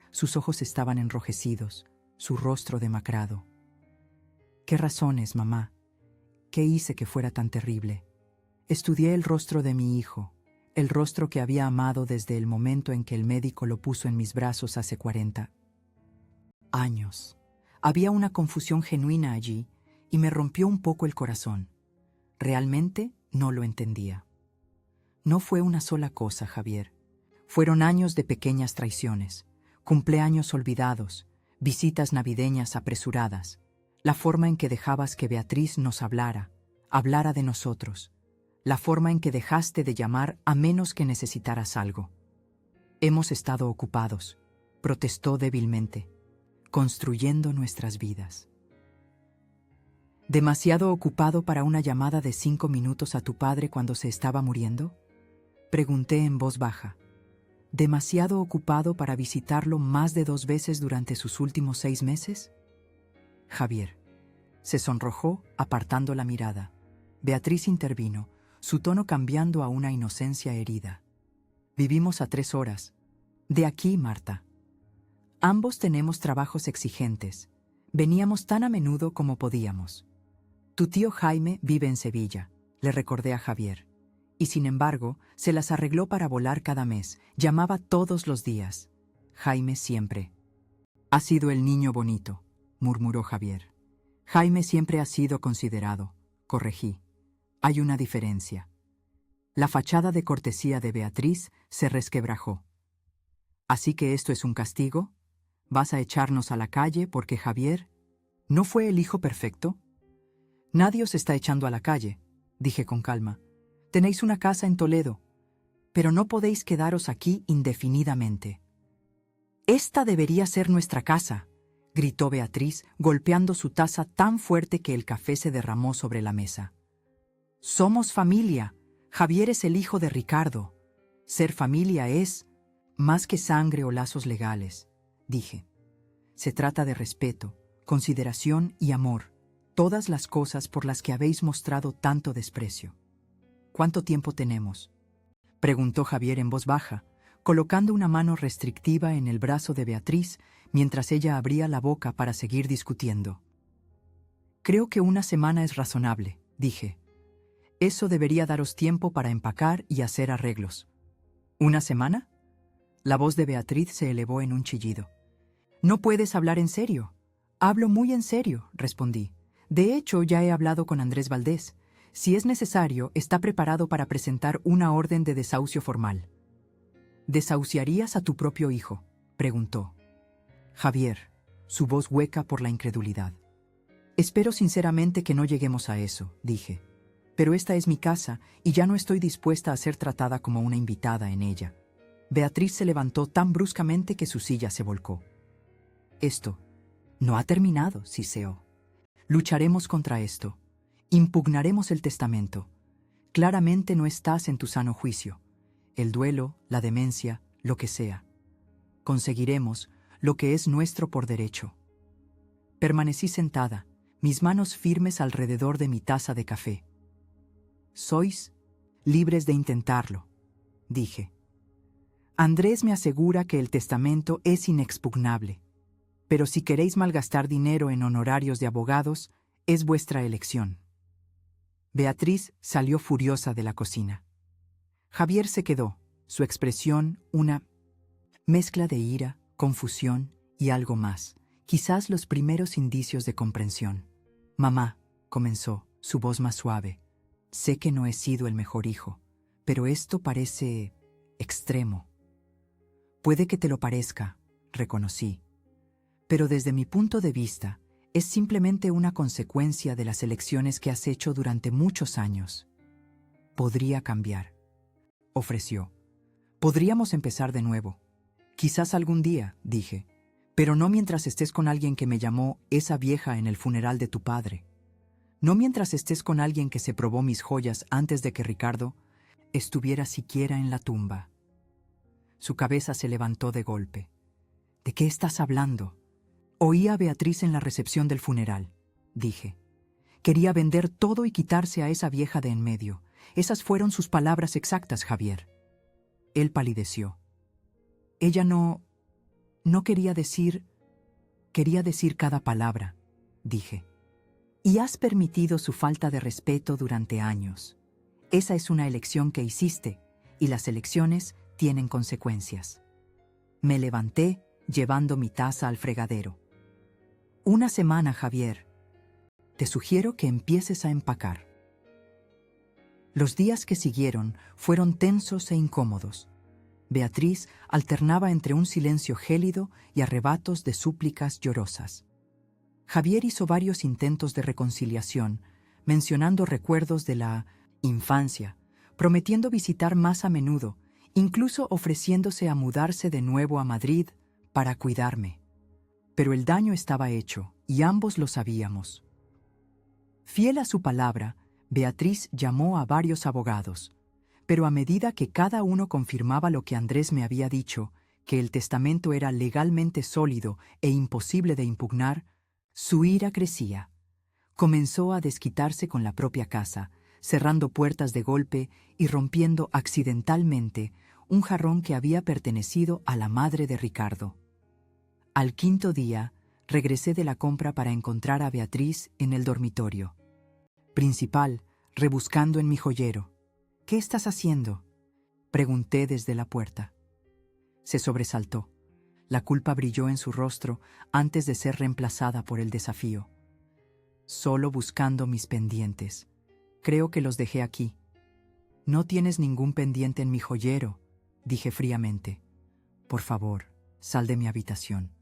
Sus ojos estaban enrojecidos, su rostro demacrado. «¿Qué razones, mamá? ¿Qué hice que fuera tan terrible? Estudié el rostro de mi hijo, el rostro que había amado desde el momento en que el médico lo puso en mis brazos hace 40 años. Había una confusión genuina allí y me rompió un poco el corazón. Realmente no lo entendía. No fue una sola cosa, Javier. Fueron años de pequeñas traiciones, cumpleaños olvidados, visitas navideñas apresuradas, la forma en que dejabas que Beatriz nos hablara de nosotros, la forma en que dejaste de llamar a menos que necesitaras algo. Hemos estado ocupados», protestó débilmente, «construyendo nuestras vidas». «¿Demasiado ocupado para una llamada de 5 minutos a tu padre cuando se estaba muriendo?», pregunté en voz baja. «¿Demasiado ocupado para visitarlo más de 2 veces durante sus últimos 6 meses?» Javier se sonrojó, apartando la mirada. Beatriz intervino, su tono cambiando a una inocencia herida. «Vivimos a 3 horas. De aquí, Marta. Ambos tenemos trabajos exigentes. Veníamos tan a menudo como podíamos. Tu tío Jaime vive en Sevilla», le recordé a Javier. «Y sin embargo, se las arregló para volar cada mes. Llamaba todos los días. Jaime siempre». «Ha sido el niño bonito», murmuró Javier. «Jaime siempre ha sido considerado», corregí. «Hay una diferencia». La fachada de cortesía de Beatriz se resquebrajó. «¿Así que esto es un castigo? ¿Vas a echarnos a la calle porque Javier no fue el hijo perfecto?» «Nadie os está echando a la calle», dije con calma. «Tenéis una casa en Toledo, pero no podéis quedaros aquí indefinidamente». «Esta debería ser nuestra casa», gritó Beatriz, golpeando su taza tan fuerte que el café se derramó sobre la mesa. «Somos familia. Javier es el hijo de Ricardo. Ser familia es más que sangre o lazos legales», dije. «Se trata de respeto, consideración y amor, todas las cosas por las que habéis mostrado tanto desprecio». «¿Cuánto tiempo tenemos?», preguntó Javier en voz baja, colocando una mano restrictiva en el brazo de Beatriz mientras ella abría la boca para seguir discutiendo. «Creo que 1 semana es razonable», dije. «Eso debería daros tiempo para empacar y hacer arreglos». «¿1 semana?» La voz de Beatriz se elevó en un chillido. «No puedes hablar en serio». «Hablo muy en serio», respondí. «De hecho, ya he hablado con Andrés Valdés. Si es necesario, está preparado para presentar una orden de desahucio formal». «¿Desahuciarías a tu propio hijo?», preguntó. Javier, su voz hueca por la incredulidad. «Espero sinceramente que no lleguemos a eso», dije. «Pero esta es mi casa y ya no estoy dispuesta a ser tratada como una invitada en ella». Beatriz se levantó tan bruscamente que su silla se volcó. «Esto no ha terminado, Siseo. Lucharemos contra esto. Impugnaremos el testamento. Claramente no estás en tu sano juicio. El duelo, la demencia, lo que sea. Conseguiremos lo que es nuestro por derecho. Permanecí sentada, mis manos firmes alrededor de mi taza de café. Sois libres de intentarlo, dije. Andrés me asegura que el testamento es inexpugnable, pero si queréis malgastar dinero en honorarios de abogados, es vuestra elección. Beatriz salió furiosa de la cocina. Javier se quedó, su expresión una mezcla de ira, confusión y algo más, quizás los primeros indicios de comprensión. Mamá, comenzó, su voz más suave, sé que no he sido el mejor hijo, pero esto parece extremo. Puede que te lo parezca, reconocí, pero desde mi punto de vista, es simplemente una consecuencia de las elecciones que has hecho durante muchos años. Podría cambiar, ofreció. Podríamos empezar de nuevo. Quizás algún día, dije, pero no mientras estés con alguien que me llamó esa vieja en el funeral de tu padre. No mientras estés con alguien que se probó mis joyas antes de que Ricardo estuviera siquiera en la tumba. Su cabeza se levantó de golpe. ¿De qué estás hablando? Oí a Beatriz en la recepción del funeral, dije. Quería vender todo y quitarse a esa vieja de en medio. Esas fueron sus palabras exactas, Javier. Él palideció. Ella no quería decir cada palabra, dije. Y has permitido su falta de respeto durante años. Esa es una elección que hiciste, y las elecciones tienen consecuencias. Me levanté, llevando mi taza al fregadero. Una semana, Javier. Te sugiero que empieces a empacar. Los días que siguieron fueron tensos e incómodos. Beatriz alternaba entre un silencio gélido y arrebatos de súplicas llorosas. Javier hizo varios intentos de reconciliación, mencionando recuerdos de la infancia, prometiendo visitar más a menudo, incluso ofreciéndose a mudarse de nuevo a Madrid para cuidarme. Pero el daño estaba hecho, y ambos lo sabíamos. Fiel a su palabra, Beatriz llamó a varios abogados, pero a medida que cada uno confirmaba lo que Andrés me había dicho, que el testamento era legalmente sólido e imposible de impugnar, su ira crecía. Comenzó a desquitarse con la propia casa, cerrando puertas de golpe y rompiendo accidentalmente un jarrón que había pertenecido a la madre de Ricardo. Al quinto día, regresé de la compra para encontrar a Beatriz en el dormitorio principal, rebuscando en mi joyero. «¿Qué estás haciendo?», pregunté desde la puerta. Se sobresaltó. La culpa brilló en su rostro antes de ser reemplazada por el desafío. «Solo buscando mis pendientes. Creo que los dejé aquí». «No tienes ningún pendiente en mi joyero», dije fríamente. «Por favor, sal de mi habitación».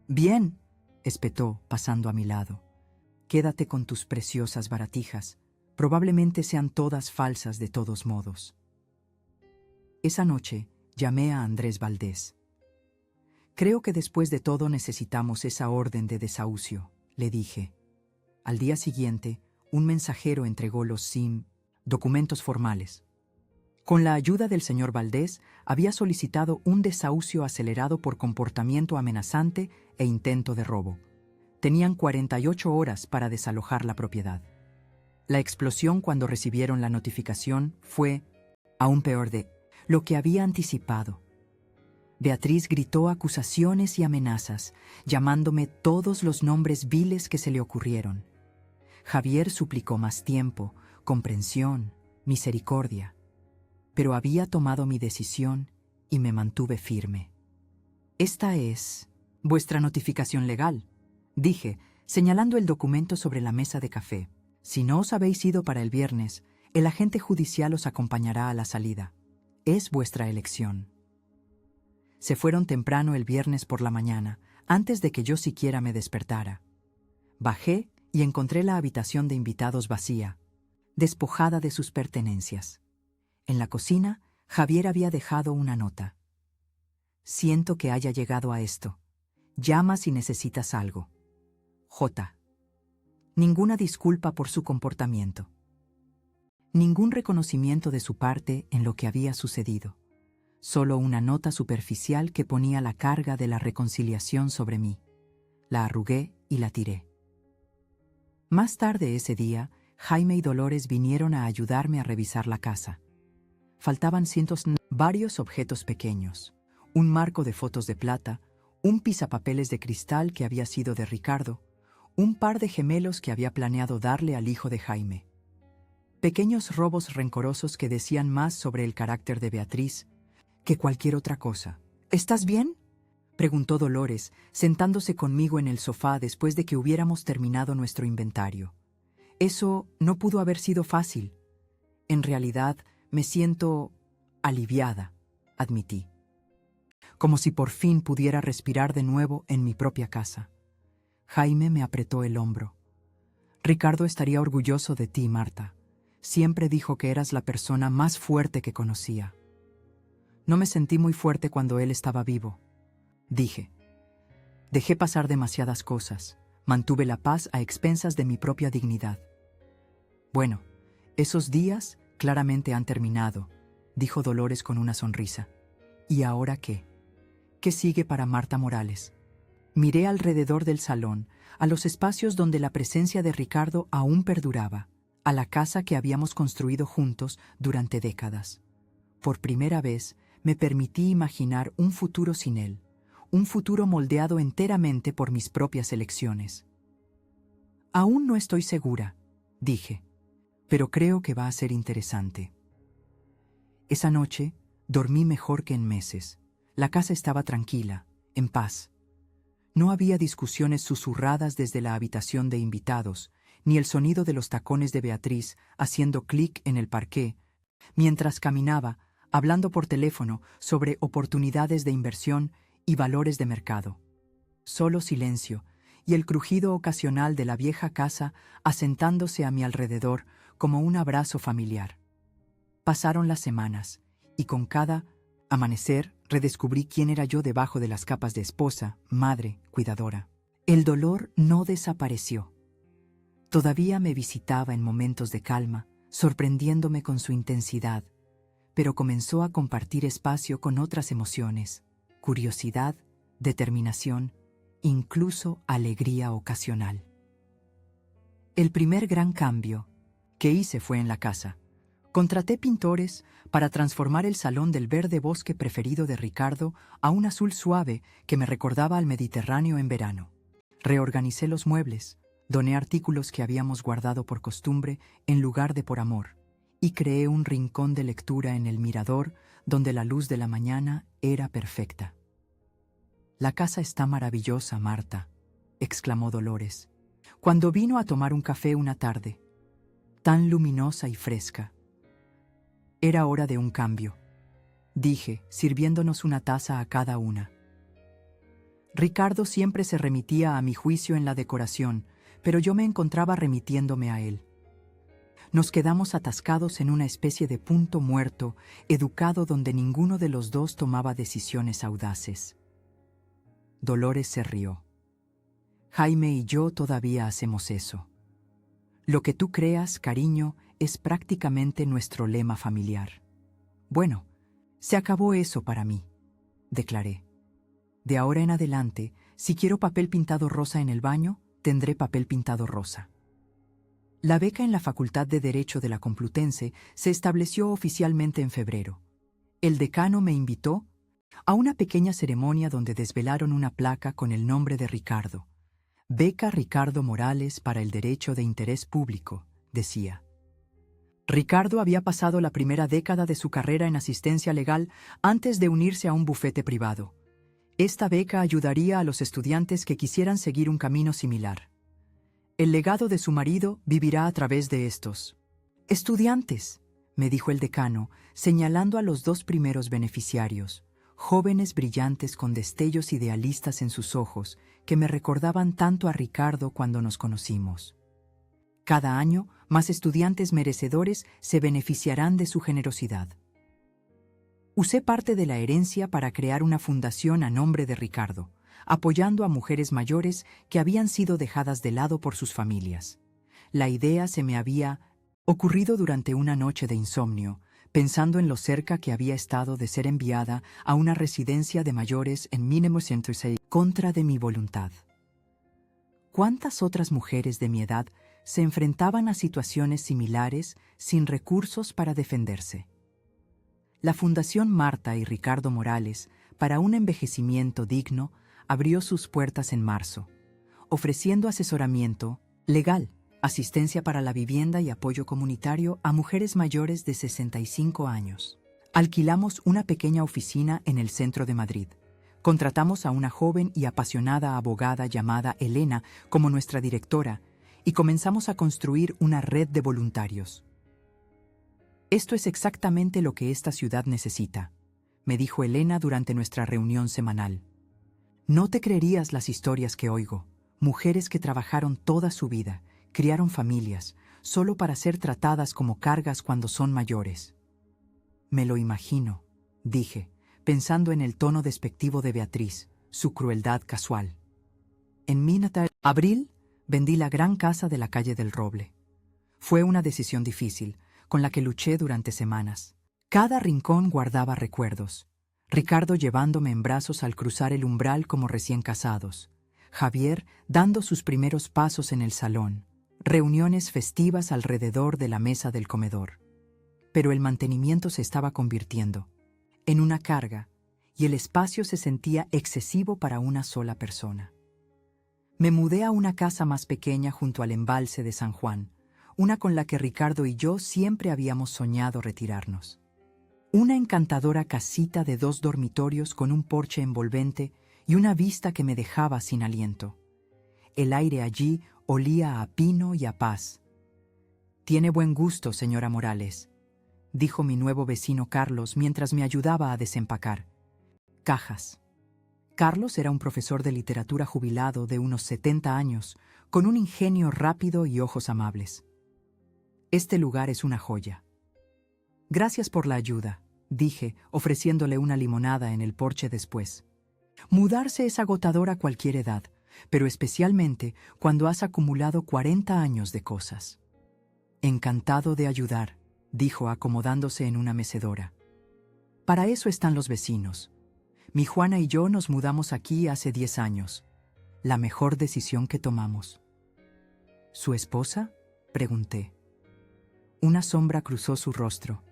«Bien», espetó, pasando a mi lado. «Quédate con tus preciosas baratijas. Probablemente sean todas falsas de todos modos». Esa noche llamé a Andrés Valdés. «Creo que después de todo necesitamos esa orden de desahucio», le dije. Al día siguiente, un mensajero entregó los documentos formales. Con la ayuda del señor Valdés, había solicitado un desahucio acelerado por comportamiento amenazante e intento de robo. Tenían 48 horas para desalojar la propiedad. La explosión cuando recibieron la notificación fue, aún peor de lo que había anticipado. Beatriz gritó acusaciones y amenazas, llamándome todos los nombres viles que se le ocurrieron. Javier suplicó más tiempo, comprensión, misericordia. Pero había tomado mi decisión y me mantuve firme. «Esta es vuestra notificación legal», dije, señalando el documento sobre la mesa de café. «Si no os habéis ido para el viernes, el agente judicial os acompañará a la salida. Es vuestra elección». Se fueron temprano el viernes por la mañana, antes de que yo siquiera me despertara. Bajé y encontré la habitación de invitados vacía, despojada de sus pertenencias. En la cocina, Javier había dejado una nota. «Siento que haya llegado a esto. Llama si necesitas algo. J». Ninguna disculpa por su comportamiento. Ningún reconocimiento de su parte en lo que había sucedido. Solo una nota superficial que ponía la carga de la reconciliación sobre mí. La arrugué y la tiré. Más tarde ese día, Jaime y Dolores vinieron a ayudarme a revisar la casa. Faltaban varios objetos pequeños, un marco de fotos de plata, un pisapapeles de cristal que había sido de Ricardo, un par de gemelos que había planeado darle al hijo de Jaime. Pequeños robos rencorosos que decían más sobre el carácter de Beatriz que cualquier otra cosa. ¿Estás bien?, preguntó Dolores, sentándose conmigo en el sofá después de que hubiéramos terminado nuestro inventario. Eso no pudo haber sido fácil. En realidad, me siento aliviada, admití. Como si por fin pudiera respirar de nuevo en mi propia casa. Jaime me apretó el hombro. Ricardo estaría orgulloso de ti, Marta. Siempre dijo que eras la persona más fuerte que conocía. No me sentí muy fuerte cuando él estaba vivo, dije. Dejé pasar demasiadas cosas. Mantuve la paz a expensas de mi propia dignidad. Bueno, esos días claramente han terminado, dijo Dolores con una sonrisa. ¿Y ahora qué? ¿Qué sigue para Marta Morales? Miré alrededor del salón, a los espacios donde la presencia de Ricardo aún perduraba, a la casa que habíamos construido juntos durante décadas. Por primera vez, me permití imaginar un futuro sin él, un futuro moldeado enteramente por mis propias elecciones. Aún no estoy segura, dije, pero creo que va a ser interesante. Esa noche dormí mejor que en meses. La casa estaba tranquila, en paz. No había discusiones susurradas desde la habitación de invitados, ni el sonido de los tacones de Beatriz haciendo clic en el parqué, mientras caminaba, hablando por teléfono sobre oportunidades de inversión y valores de mercado. Solo silencio y el crujido ocasional de la vieja casa asentándose a mi alrededor como un abrazo familiar. Pasaron las semanas, y con cada amanecer redescubrí quién era yo debajo de las capas de esposa, madre, cuidadora. El dolor no desapareció. Todavía me visitaba en momentos de calma, sorprendiéndome con su intensidad, pero comenzó a compartir espacio con otras emociones, curiosidad, determinación, incluso alegría ocasional. El primer gran cambio que hice fue en la casa. Contraté pintores para transformar el salón del verde bosque preferido de Ricardo a un azul suave que me recordaba al Mediterráneo en verano. Reorganicé los muebles, doné artículos que habíamos guardado por costumbre en lugar de por amor, y creé un rincón de lectura en el mirador donde la luz de la mañana era perfecta. «La casa está maravillosa, Marta», exclamó Dolores, cuando vino a tomar un café una tarde, tan luminosa y fresca. Era hora de un cambio, dije, sirviéndonos una taza a cada una. Ricardo siempre se remitía a mi juicio en la decoración, pero yo me encontraba remitiéndome a él. Nos quedamos atascados en una especie de punto muerto, educado donde ninguno de los dos tomaba decisiones audaces. Dolores se rió. Jaime y yo todavía hacemos eso. Lo que tú creas, cariño, es prácticamente nuestro lema familiar. Bueno, se acabó eso para mí, declaré. De ahora en adelante, si quiero papel pintado rosa en el baño, tendré papel pintado rosa. La beca en la Facultad de Derecho de la Complutense se estableció oficialmente en febrero. El decano me invitó a una pequeña ceremonia donde desvelaron una placa con el nombre de Ricardo. Beca Ricardo Morales para el Derecho de Interés Público, decía. Ricardo había pasado la primera década de su carrera en asistencia legal antes de unirse a un bufete privado. Esta beca ayudaría a los estudiantes que quisieran seguir un camino similar. El legado de su marido vivirá a través de estos estudiantes, me dijo el decano, señalando a los dos primeros beneficiarios, jóvenes brillantes con destellos idealistas en sus ojos que me recordaban tanto a Ricardo cuando nos conocimos. Cada año, más estudiantes merecedores se beneficiarán de su generosidad. Usé parte de la herencia para crear una fundación a nombre de Ricardo, apoyando a mujeres mayores que habían sido dejadas de lado por sus familias. La idea se me había ocurrido durante una noche de insomnio, pensando en lo cerca que había estado de ser enviada a una residencia de mayores en 1906 contra de mi voluntad. ¿Cuántas otras mujeres de mi edad se enfrentaban a situaciones similares sin recursos para defenderse? La Fundación Marta y Ricardo Morales para un envejecimiento digno abrió sus puertas en marzo, ofreciendo asesoramiento legal, asistencia para la vivienda y apoyo comunitario a mujeres mayores de 65 años. Alquilamos una pequeña oficina en el centro de Madrid. Contratamos a una joven y apasionada abogada llamada Elena como nuestra directora y comenzamos a construir una red de voluntarios. «Esto es exactamente lo que esta ciudad necesita», me dijo Elena durante nuestra reunión semanal. «No te creerías las historias que oigo. Mujeres que trabajaron toda su vida, criaron familias, solo para ser tratadas como cargas cuando son mayores». «Me lo imagino», dije, pensando en el tono despectivo de Beatriz, su crueldad casual. En mi natal abril, vendí la gran casa de la calle del Roble. Fue una decisión difícil, con la que luché durante semanas. Cada rincón guardaba recuerdos. Ricardo llevándome en brazos al cruzar el umbral como recién casados. Javier dando sus primeros pasos en el salón. Reuniones festivas alrededor de la mesa del comedor. Pero el mantenimiento se estaba convirtiendo en una carga y el espacio se sentía excesivo para una sola persona. Me mudé a una casa más pequeña junto al embalse de San Juan, una con la que Ricardo y yo siempre habíamos soñado retirarnos. Una encantadora casita de 2 dormitorios con un porche envolvente y una vista que me dejaba sin aliento. El aire allí olía a pino y a paz. «Tiene buen gusto, señora Morales», dijo mi nuevo vecino Carlos mientras me ayudaba a desempacar cajas. Carlos era un profesor de literatura jubilado de unos 70 años, con un ingenio rápido y ojos amables. «Este lugar es una joya». «Gracias por la ayuda», dije, ofreciéndole una limonada en el porche después. Mudarse es agotador a cualquier edad, pero especialmente cuando has acumulado 40 años de cosas. «Encantado de ayudar», dijo acomodándose en una mecedora. «Para eso están los vecinos. Mi Juana y yo nos mudamos aquí hace 10 años. La mejor decisión que tomamos». «¿Su esposa?», pregunté. Una sombra cruzó su rostro.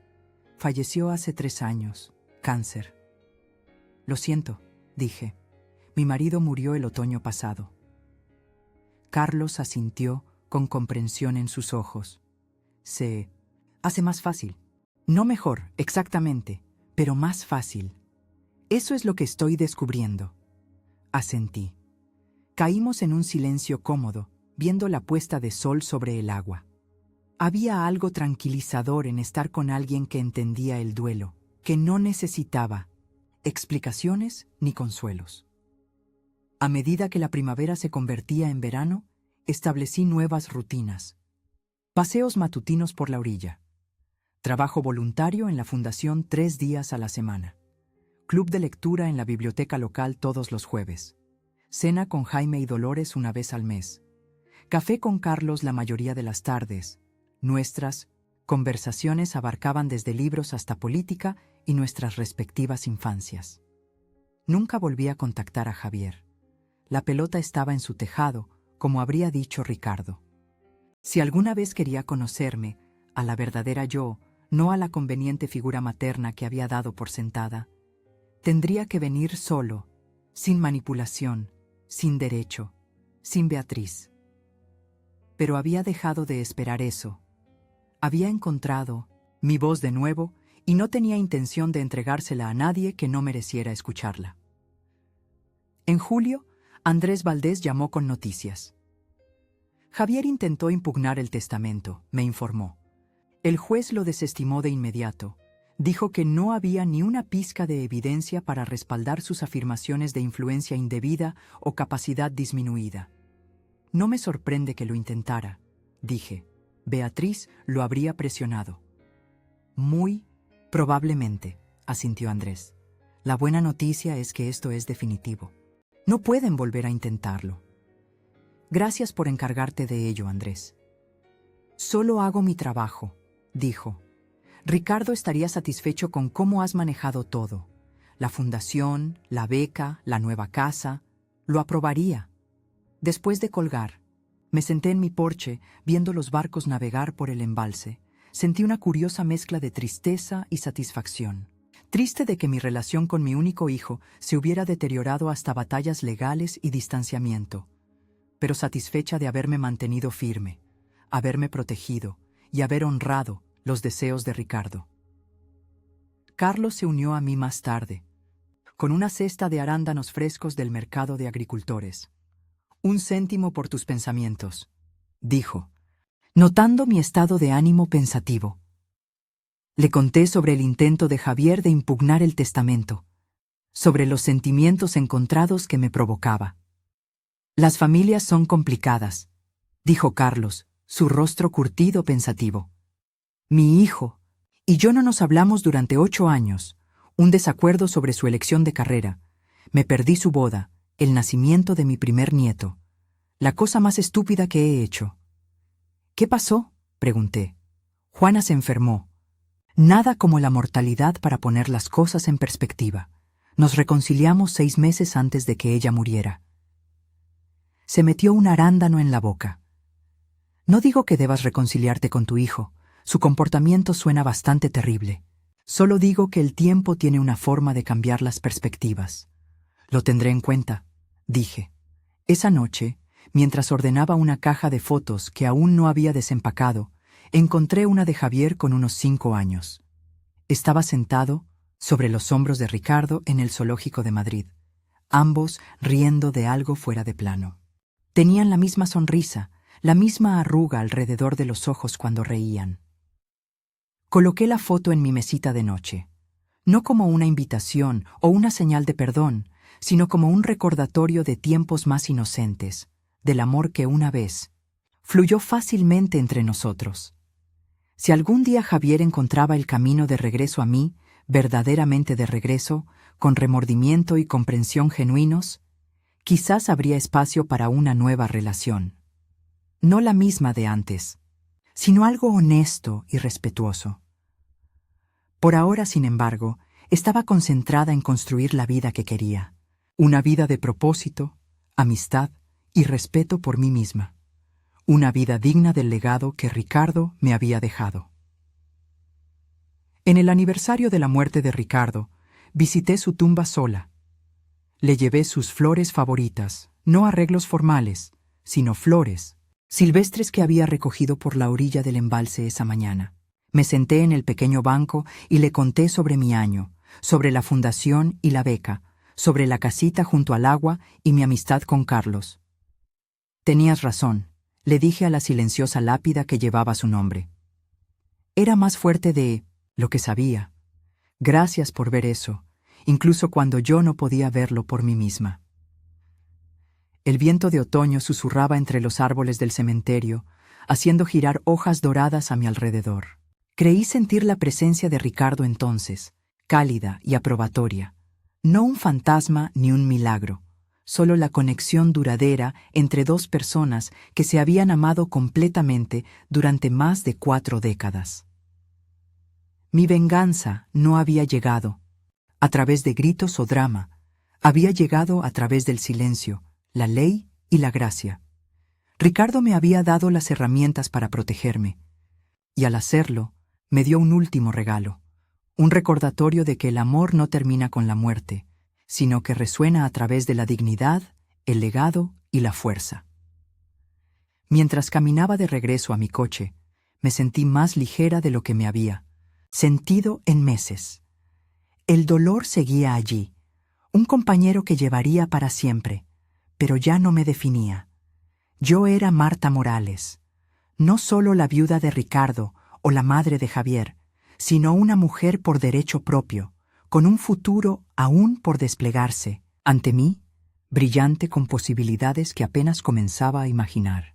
«Falleció hace 3 años. Cáncer». «Lo siento», dije. «Mi marido murió el otoño pasado». Carlos asintió con comprensión en sus ojos. «Se hace más fácil. No mejor, exactamente, pero más fácil. Eso es lo que estoy descubriendo». Asentí. Caímos en un silencio cómodo, viendo la puesta de sol sobre el agua. Había algo tranquilizador en estar con alguien que entendía el duelo, que no necesitaba explicaciones ni consuelos. A medida que la primavera se convertía en verano, establecí nuevas rutinas. Paseos matutinos por la orilla. Trabajo voluntario en la fundación 3 días a la semana. Club de lectura en la biblioteca local todos los jueves. Cena con Jaime y Dolores una vez al mes. Café con Carlos la mayoría de las tardes. Nuestras conversaciones abarcaban desde libros hasta política y nuestras respectivas infancias. Nunca volví a contactar a Javier. La pelota estaba en su tejado, como habría dicho Ricardo. Si alguna vez quería conocerme, a la verdadera yo, no a la conveniente figura materna que había dado por sentada, tendría que venir solo, sin manipulación, sin derecho, sin Beatriz. Pero había dejado de esperar eso. Había encontrado mi voz de nuevo y no tenía intención de entregársela a nadie que no mereciera escucharla. En julio, Andrés Valdés llamó con noticias. Javier intentó impugnar el testamento, me informó. El juez lo desestimó de inmediato. Dijo que no había ni una pizca de evidencia para respaldar sus afirmaciones de influencia indebida o capacidad disminuida. No me sorprende que lo intentara, dije. Beatriz lo habría presionado. Muy probablemente, asintió Andrés. La buena noticia es que esto es definitivo. No pueden volver a intentarlo. Gracias por encargarte de ello, Andrés. Solo hago mi trabajo, dijo. Ricardo estaría satisfecho con cómo has manejado todo. La fundación, la beca, la nueva casa. Lo aprobaría. Después de colgar, me senté en mi porche viendo los barcos navegar por el embalse. Sentí una curiosa mezcla de tristeza y satisfacción. Triste de que mi relación con mi único hijo se hubiera deteriorado hasta batallas legales y distanciamiento, pero satisfecha de haberme mantenido firme, haberme protegido y haber honrado los deseos de Ricardo. Carlos se unió a mí más tarde, con una cesta de arándanos frescos del mercado de agricultores. 1 céntimo por tus pensamientos, dijo, notando mi estado de ánimo pensativo. Le conté sobre el intento de Javier de impugnar el testamento, sobre los sentimientos encontrados que me provocaba. Las familias son complicadas, dijo Carlos, su rostro curtido pensativo. Mi hijo y yo no nos hablamos durante 8 años, un desacuerdo sobre su elección de carrera. Me perdí su boda, el nacimiento de mi primer nieto. La cosa más estúpida que he hecho. ¿Qué pasó?, pregunté. Juana se enfermó. Nada como la mortalidad para poner las cosas en perspectiva. Nos reconciliamos 6 meses antes de que ella muriera. Se metió un arándano en la boca. No digo que debas reconciliarte con tu hijo. Su comportamiento suena bastante terrible. Solo digo que el tiempo tiene una forma de cambiar las perspectivas. Lo tendré en cuenta, dije. Esa noche, mientras ordenaba una caja de fotos que aún no había desempacado, encontré una de Javier con unos 5 años. Estaba sentado sobre los hombros de Ricardo en el zoológico de Madrid, ambos riendo de algo fuera de plano. Tenían la misma sonrisa, la misma arruga alrededor de los ojos cuando reían. Coloqué la foto en mi mesita de noche, no como una invitación o una señal de perdón, sino como un recordatorio de tiempos más inocentes, del amor que una vez fluyó fácilmente entre nosotros. Si algún día Javier encontraba el camino de regreso a mí, verdaderamente de regreso, con remordimiento y comprensión genuinos, quizás habría espacio para una nueva relación. No la misma de antes, sino algo honesto y respetuoso. Por ahora, sin embargo, estaba concentrada en construir la vida que quería, una vida de propósito, amistad y respeto por mí misma, una vida digna del legado que Ricardo me había dejado. En el aniversario de la muerte de Ricardo, visité su tumba sola. Le llevé sus flores favoritas, no arreglos formales, sino flores silvestres que había recogido por la orilla del embalse esa mañana. Me senté en el pequeño banco y le conté sobre mi año, sobre la fundación y la beca, sobre la casita junto al agua y mi amistad con Carlos. Tenías razón, le dije a la silenciosa lápida que llevaba su nombre. Era más fuerte de lo que sabía. Gracias por ver eso, incluso cuando yo no podía verlo por mí misma. El viento de otoño susurraba entre los árboles del cementerio, haciendo girar hojas doradas a mi alrededor. Creí sentir la presencia de Ricardo entonces, cálida y aprobatoria. No un fantasma ni un milagro, solo la conexión duradera entre dos personas que se habían amado completamente durante más de 4 décadas. Mi venganza no había llegado a través de gritos o drama, había llegado a través del silencio, la ley y la gracia. Ricardo me había dado las herramientas para protegerme, y al hacerlo, me dio un último regalo, un recordatorio de que el amor no termina con la muerte, sino que resuena a través de la dignidad, el legado y la fuerza. Mientras caminaba de regreso a mi coche, me sentí más ligera de lo que me había sentido en meses. El dolor seguía allí, un compañero que llevaría para siempre, pero ya no me definía. Yo era Marta Morales, no solo la viuda de Ricardo o la madre de Javier, sino una mujer por derecho propio, con un futuro aún por desplegarse, ante mí, brillante con posibilidades que apenas comenzaba a imaginar.